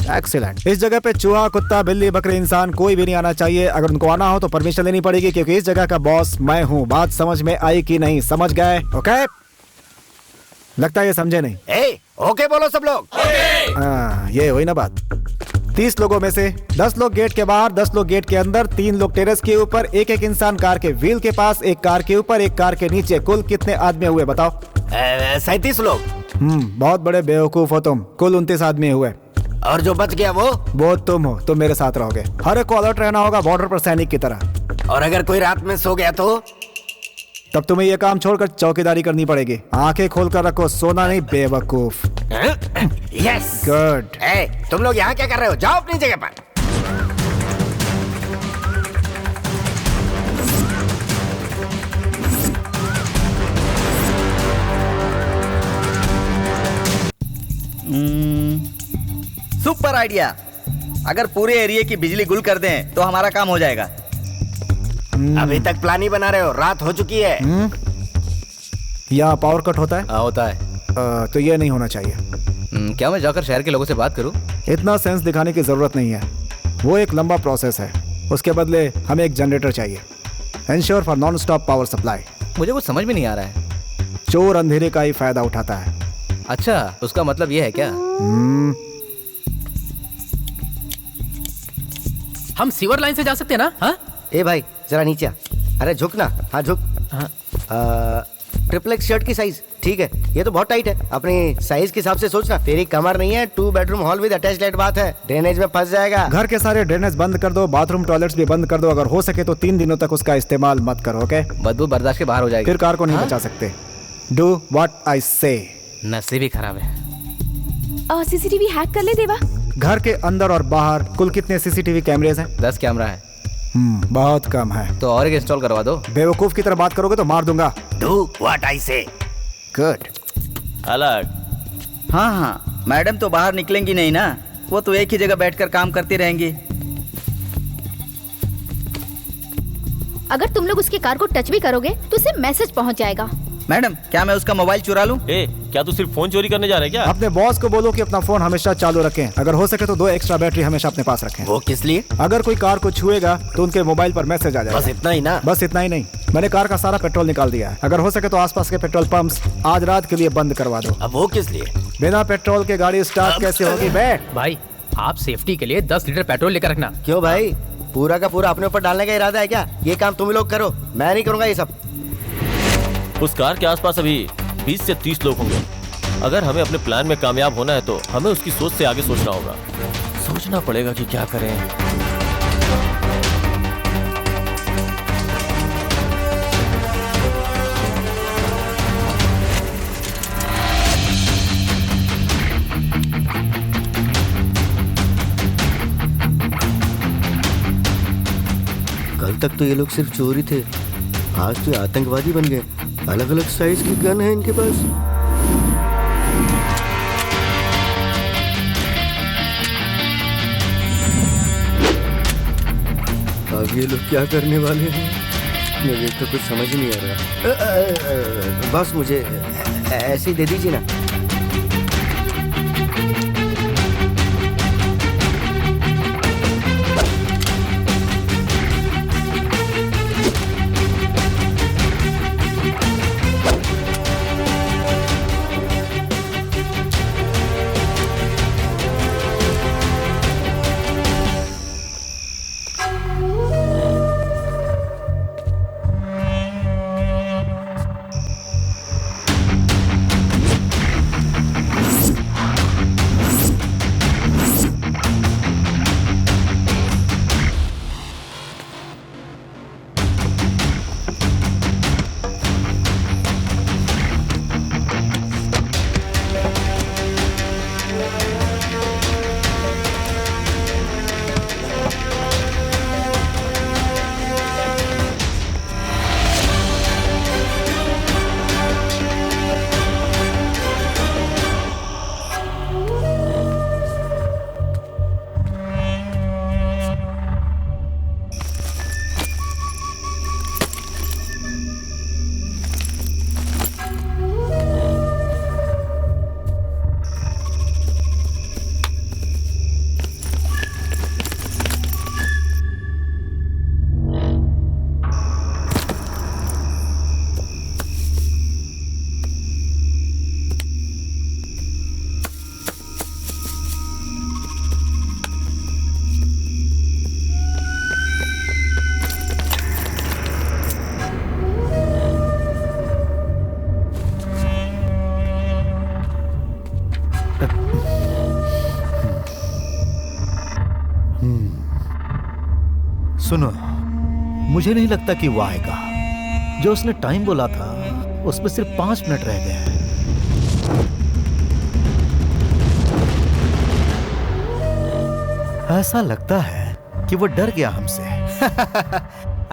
एक्सीलेंट। इस जगह पे चूहा, कुत्ता, बिल्ली, बकरी, इंसान कोई भी नहीं आना चाहिए। अगर उनको आना हो तो परमिशन लेनी पड़ेगी, क्योंकि इस जगह का बॉस मैं हूँ। बात समझ में आई कि नहीं? समझ गए? ओके। लगता है ये समझे नहीं। ए, ओके बोलो सब लोग। हाँ, ये हुई ना बात। 30 लोगों में से 10 लोग गेट के बाहर, 10 लोग गेट के अंदर, 3 लोग टेरेस के ऊपर, एक एक इंसान कार के व्हील के पास, एक कार के ऊपर, एक कार के नीचे। कुल कितने आदमी हुए बताओ? 37 लोग। बहुत बड़े बेवकूफ हो तुम। कुल 29 आदमी हुए। और जो बच गया वो तुम हो। तुम मेरे साथ रहोगे। हर एक को अलर्ट रहना होगा, बॉर्डर पर सैनिक की तरह। और अगर कोई रात में सो गया तो तब तुम्हें ये काम छोड़कर चौकीदारी करनी पड़ेगी। आंखें खोलकर रखो, सोना नहीं बेवकूफ। Yes good. तुम लोग यहाँ क्या कर रहे हो? जाओ अपनी जगह पर। Super idea. अगर पूरे एरिया की बिजली गुल कर दें तो हमारा काम हो जाएगा। अभी तक प्लान ही बना रहे हो, रात हो चुकी है। यहाँ पावर कट होता है? होता है। तो ये नहीं होना चाहिए। क्या मैं जाकर शहर के लोगों से बात करूं? इतना सेंस दिखाने की जरूरत नहीं है। वो एक लंबा प्रोसेस है। उसके बदले हमें एक जनरेटर चाहिए। Ensure for non stop power supply. मुझे कुछ समझ में नहीं आ रहा है। चोर अंधेरे का ही फायदा उठाता है। अच्छा, उसका मतलब ये है क्या? हम सीवर लाइन से जा सकते हैं ना? हाँ? ए भाई जरा नीचे आ। अरे झुक ना। हाँ झुक। ट्रिपल एक्स शर्ट की साइज ठीक है। ये तो बहुत टाइट है। अपनी साइज के हिसाब से सोचना। तेरी कमर नहीं है। 2 bedroom hall with attach light बात है। ड्रेनेज में फंस जाएगा। घर के सारे ड्रेनेज बंद कर दो, बाथरूम टॉयलेट्स भी बंद कर दो। अगर हो सके तो 3 दिनों तक उसका इस्तेमाल मत करो। ओके? बदबू बर्दाश्त के बाहर हो जाएगी। फिर कार को नहीं बचा सकते। डू व्हाट आई से। नसीब ही खराब है। सीसीटीवी हैक कर ले देवा। घर के अंदर और बाहर कुल कितने सीसीटीवी कैमरेज हैं? 10 कैमरा है। बहुत कम है। तो और एक इंस्टॉल करवा दो। बेवकूफ की तरह बात करोगे तो मार दूंगा। डू व्हाट आई से। गुड। अलग। हाँ, मैडम तो बाहर निकलेंगी नहीं ना। वो तो एक ही जगह बैठकर काम करती रहेंगी। अगर तुम लोग उसकी कार को टच भी करोगे तो उसे मैसेज पहुंच जाएगा। मैडम, क्या मैं उसका मोबाइल चुरा लूं? क्या तू सिर्फ फोन चोरी करने जा रहा है क्या? अपने बॉस को बोलो कि अपना फोन हमेशा चालू रखें। अगर हो सके तो 2 एक्स्ट्रा बैटरी हमेशा अपने पास रखें। वो किस लिए? अगर कोई कार को छुएगा तो उनके मोबाइल पर मैसेज आ जाएगा। बस इतना ही ना? बस इतना ही नहीं, मैंने कार का सारा पेट्रोल निकाल दिया है। अगर हो सके तो आसपास के पेट्रोल पंप्स आज रात के लिए बंद करवा दो। अब वो किस लिए? बिना पेट्रोल के गाड़ी स्टार्ट कैसे होगी बे? भाई, आप सेफ्टी के लिए 10 लीटर पेट्रोल लेकर रखना। क्यों भाई? पूरा का पूरा अपने ऊपर डालने का इरादा है क्या? ये काम तुम लोग करो, मैं नहीं करूंगा ये सब। उस कार के आसपास अभी 20 से 30 लोग होंगे। अगर हमें अपने प्लान में कामयाब होना है तो हमें उसकी सोच से आगे सोचना होगा। सोचना पड़ेगा कि क्या करें। कल तक तो ये लोग सिर्फ चोरी थे, आज तो आतंकवादी बन गए। अलग अलग साइज की गन है इनके पास। अब ये लोग क्या करने वाले हैं? मुझे तो कुछ समझ नहीं आ रहा। बस मुझे ऐसे ही दे दीजिए ना। सुनो, मुझे नहीं लगता कि वो आएगा। जो उसने टाइम बोला था उसमें सिर्फ 5 मिनट रह गए हैं। ऐसा लगता है कि वो डर गया हमसे।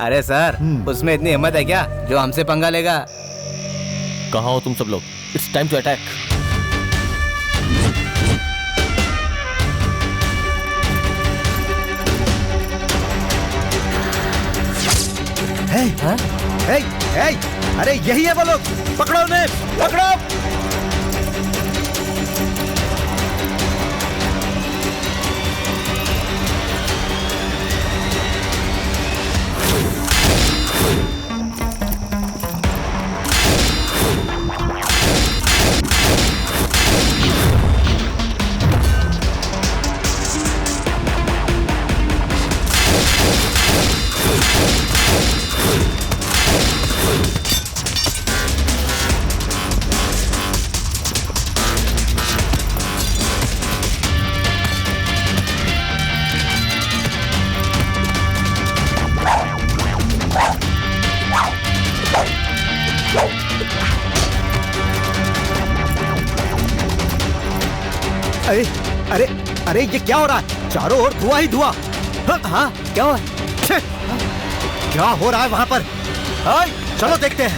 अरे सर, उसमें इतनी हिम्मत है क्या जो हमसे पंगा लेगा? कहाँ हो तुम सब लोग? It's time to attack. अरे यही है वो लोग, पकड़ो उन्हें, पकड़ो। अरे अरे ये क्या हो रहा है? चारों ओर धुआं ही धुआं। हाँ, क्या हुआ? क्या हो रहा है वहां पर? चलो देखते हैं।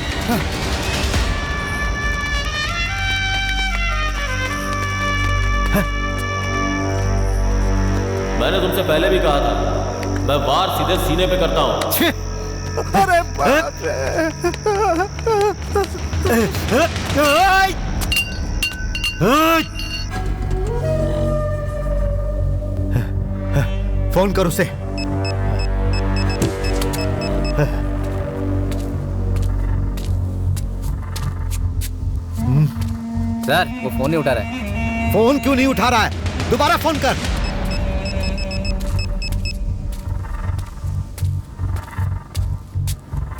मैंने तुमसे पहले भी कहा था, मैं वार सीधे सीने पे करता हूं। अरे बाप रे। फोन कर उसे। सर, वो फोन नहीं उठा रहा है। फोन क्यों नहीं उठा रहा है? दोबारा फोन कर।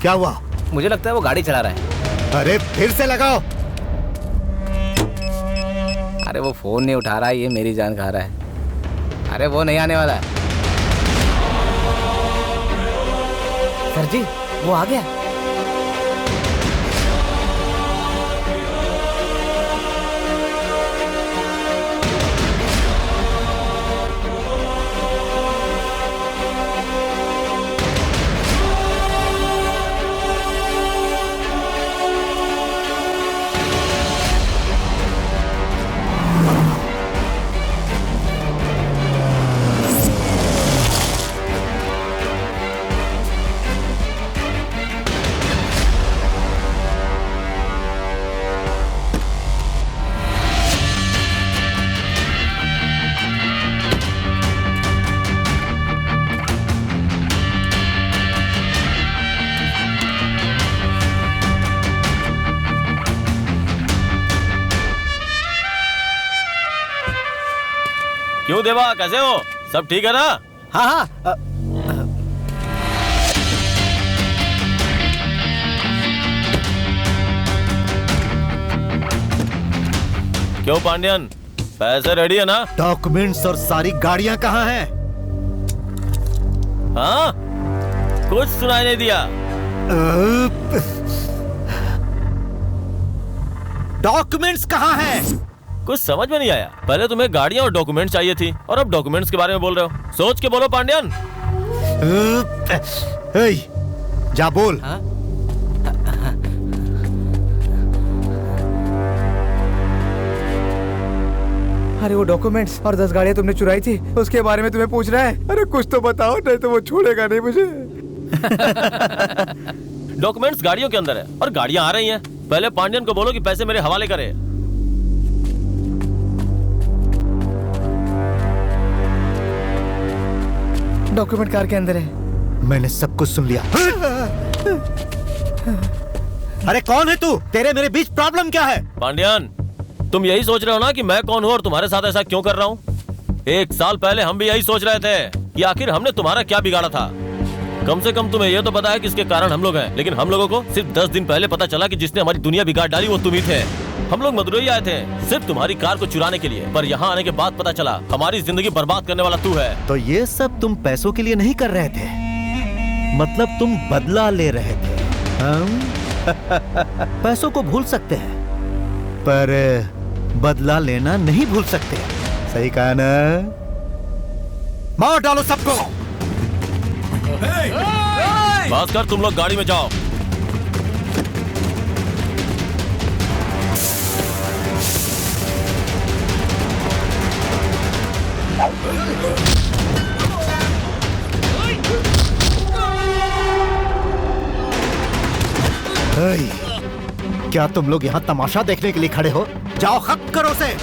क्या हुआ? मुझे लगता है वो गाड़ी चला रहा है। अरे फिर से लगाओ। अरे वो फोन नहीं उठा रहा है, ये मेरी जान खा रहा है। अरे वो नहीं आने वाला है। सर जी, वो आ गया। क्यों देवा, कैसे हो? सब ठीक है ना? हाँ। क्यों पांड्यन, पैसे रेडी है ना? डॉक्यूमेंट्स और सारी गाड़ियां कहाँ हैं? हाँ, कुछ सुनाई नहीं दिया। डॉक्यूमेंट्स कहाँ हैं? कुछ समझ में नहीं आया। पहले तुम्हें गाड़ियां और डॉक्यूमेंट्स चाहिए थी और अब डॉक्यूमेंट्स के बारे में बोल रहे हो। सोच के बोलो पांड्यन। जा बोल। अरे वो डॉक्यूमेंट्स और 10 गाड़ियां तुमने चुराई थी, उसके बारे में तुम्हें पूछ रहा है। अरे कुछ तो बताओ, नहीं तो वो छोड़ेगा नहीं मुझे। डॉक्यूमेंट्स गाड़ियों के अंदर है और गाड़ियां आ रही हैं। पहले पांड्यन को बोलो कि पैसे मेरे हवाले करे। डॉक्यूमेंट कार के अंदर है। मैंने सब कुछ सुन लिया। अरे कौन है तू? तेरे मेरे बीच प्रॉब्लम क्या है? पांड्यन, तुम यही सोच रहे हो ना कि मैं कौन हूँ और तुम्हारे साथ ऐसा क्यों कर रहा हूँ? 1 साल पहले हम भी यही सोच रहे थे कि आखिर हमने तुम्हारा क्या बिगाड़ा था। कम से कम तुम्हें यह तो पता है किसके कारण हम लोग हैं, लेकिन हम लोगों को सिर्फ 10 दिन पहले पता चला कि जिसने हमारी दुनिया बिगाड़ डाली वो तुम ही थे। हम लोग मदुरई आए थे सिर्फ तुम्हारी कार को चुराने के लिए, पर यहाँ आने के बाद पता चला हमारी जिंदगी बर्बाद करने वाला तू है। तो ये सब तुम पैसों के लिए नहीं कर रहे थे? मतलब तुम बदला ले रहे थे। हम पैसों को भूल सकते हैं पर बदला लेना नहीं भूल सकते। सही कहा ना? मार डालो सबको। भास्कर, तुम लोग गाड़ी में जाओ। क्या तुम लोग यहाँ तमाशा देखने के लिए खड़े हो? जाओ खत्म करो उसे।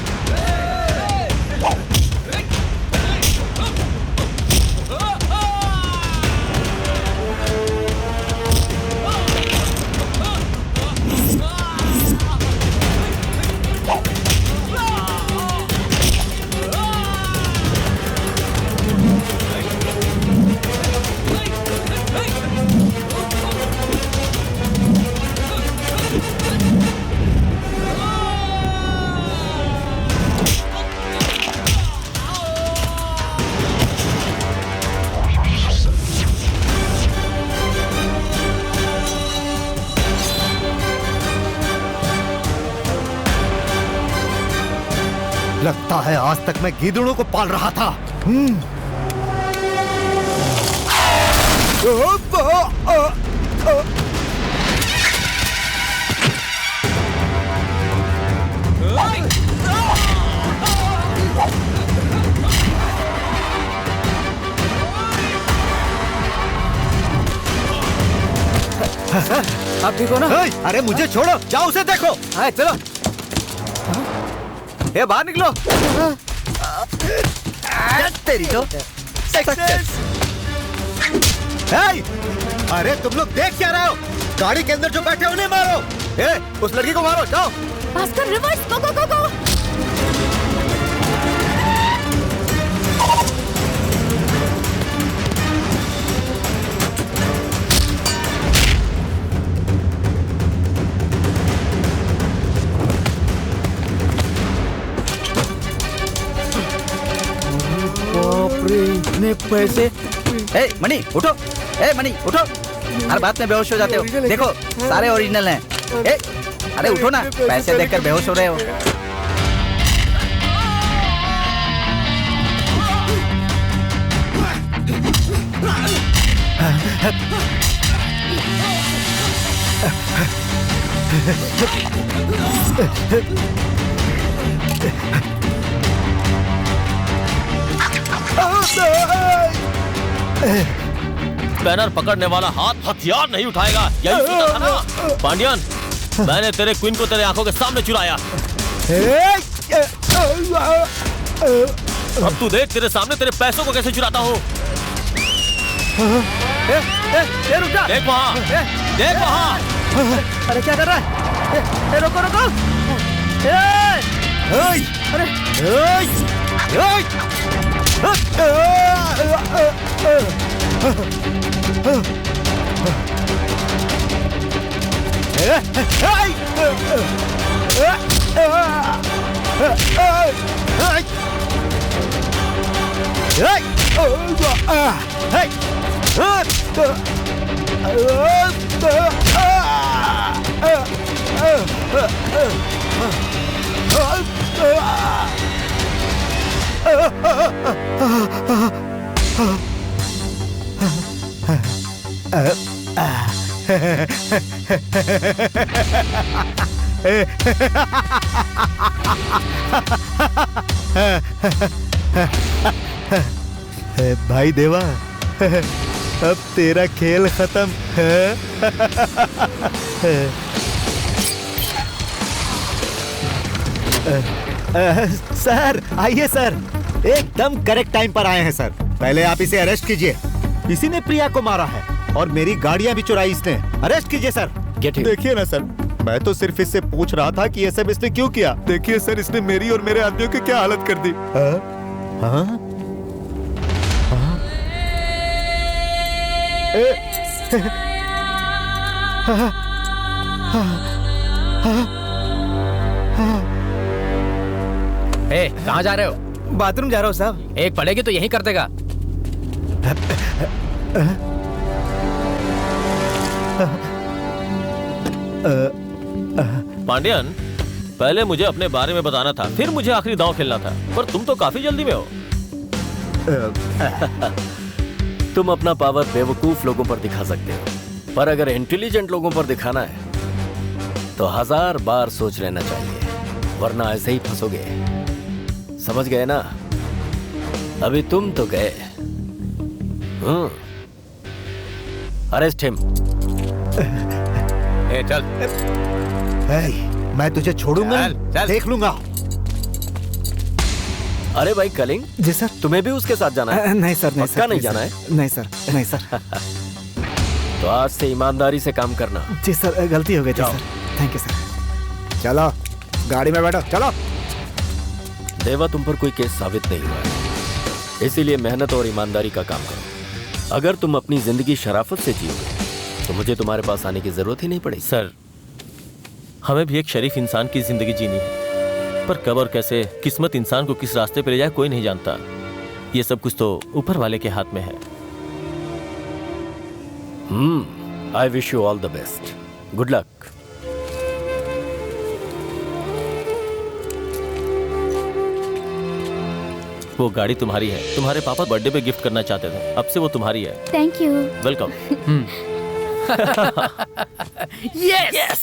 लगता है आज तक मैं गीदड़ों को पाल रहा था। आप ठीक हो ना? अरे मुझे छोड़ो, जाओ उसे देखो। चलो ये बाहर निकलो। तेरी तो सक्सेस। अरे तुम लोग देख क्या रहे हो? गाड़ी के अंदर जो बैठे उन्हें मारो। उस लड़की को मारो, जाओ। भास्कर, रिवर्स, गो गो गो गो। इतने पैसे। मनी उठो, मनी उठो। हर बात में बेहोश हो जाते हो। देखो सारे ओरिजिनल हैं। अरे उठो ना, पैसे देखकर बेहोश हो रहे हो। बैनर पकड़ने वाला हाथ हथियार नहीं उठाएगा, यही सोचा था ना? पांड्यन, मैंने तेरे क्वीन को तेरे आंखों के सामने चुराया। अब तू देख तेरे सामने तेरे पैसों को कैसे चुराता हूँ। रुक जा। देख वहाँ, देख वहाँ। अरे क्या कर रहा है? रुको रुको। भाई देवा, अब तेरा खेल खत्म। सर आइए सर, एकदम करेक्ट टाइम पर आए हैं सर। पहले आप इसे अरेस्ट कीजिए। इसी ने प्रिया को मारा है और मेरी गाड़ियां भी चुराई इसने। अरेस्ट कीजिए सर। देखिए ना सर, मैं तो सिर्फ इससे पूछ रहा था कि ये सब इसने क्यों किया। देखिए सर, इसने मेरी और मेरे आदमियों की क्या हालत कर दी। कहाँ जा रहे हो? बाथरूम जा रहा हूँ साहब। एक पड़ेगी तो यही कर देगा। पांड्यन, पहले मुझे अपने बारे में बताना था, फिर मुझे आखिरी दांव खेलना था, पर तुम तो काफी जल्दी में हो। तुम अपना पावर बेवकूफ लोगों पर दिखा सकते हो, पर अगर इंटेलिजेंट लोगों पर दिखाना है तो 1000 बार सोच लेना चाहिए, वरना ऐसे ही फंसोगे। समझ गए ना? अभी तुम तो गए। Arrest him. चल। मैं तुझे छोड़ूंगा, देख लूंगा। अरे भाई कलिंग। जी सर। तुम्हें भी उसके साथ जाना है? नहीं सर, नहीं पक्का सर, नहीं जाना है? नहीं सर, नहीं सर। तो आज से ईमानदारी से काम करना। जी सर, गलती हो गई थी सर। Thank you sir. चलो गाड़ी में बैठो, चलो। देवा, तुम पर कोई केस साबित नहीं हुआ है, इसीलिए मेहनत और ईमानदारी का काम करो। अगर तुम अपनी जिंदगी शराफत से जियोगे तो मुझे तुम्हारे पास आने की जरूरत ही नहीं पड़ेगी। सर, हमें भी एक शरीफ इंसान की जिंदगी जीनी है, पर कब और कैसे किस्मत इंसान को किस रास्ते पे ले जाए कोई नहीं जानता। ये सब कुछ तो ऊपर वाले के हाथ में है। I wish you all the best. Good luck. वो गाड़ी तुम्हारी है, तुम्हारे पापा बर्थडे पे गिफ्ट करना चाहते थे, अब से वो तुम्हारी है। Thank you. वेलकम। यस।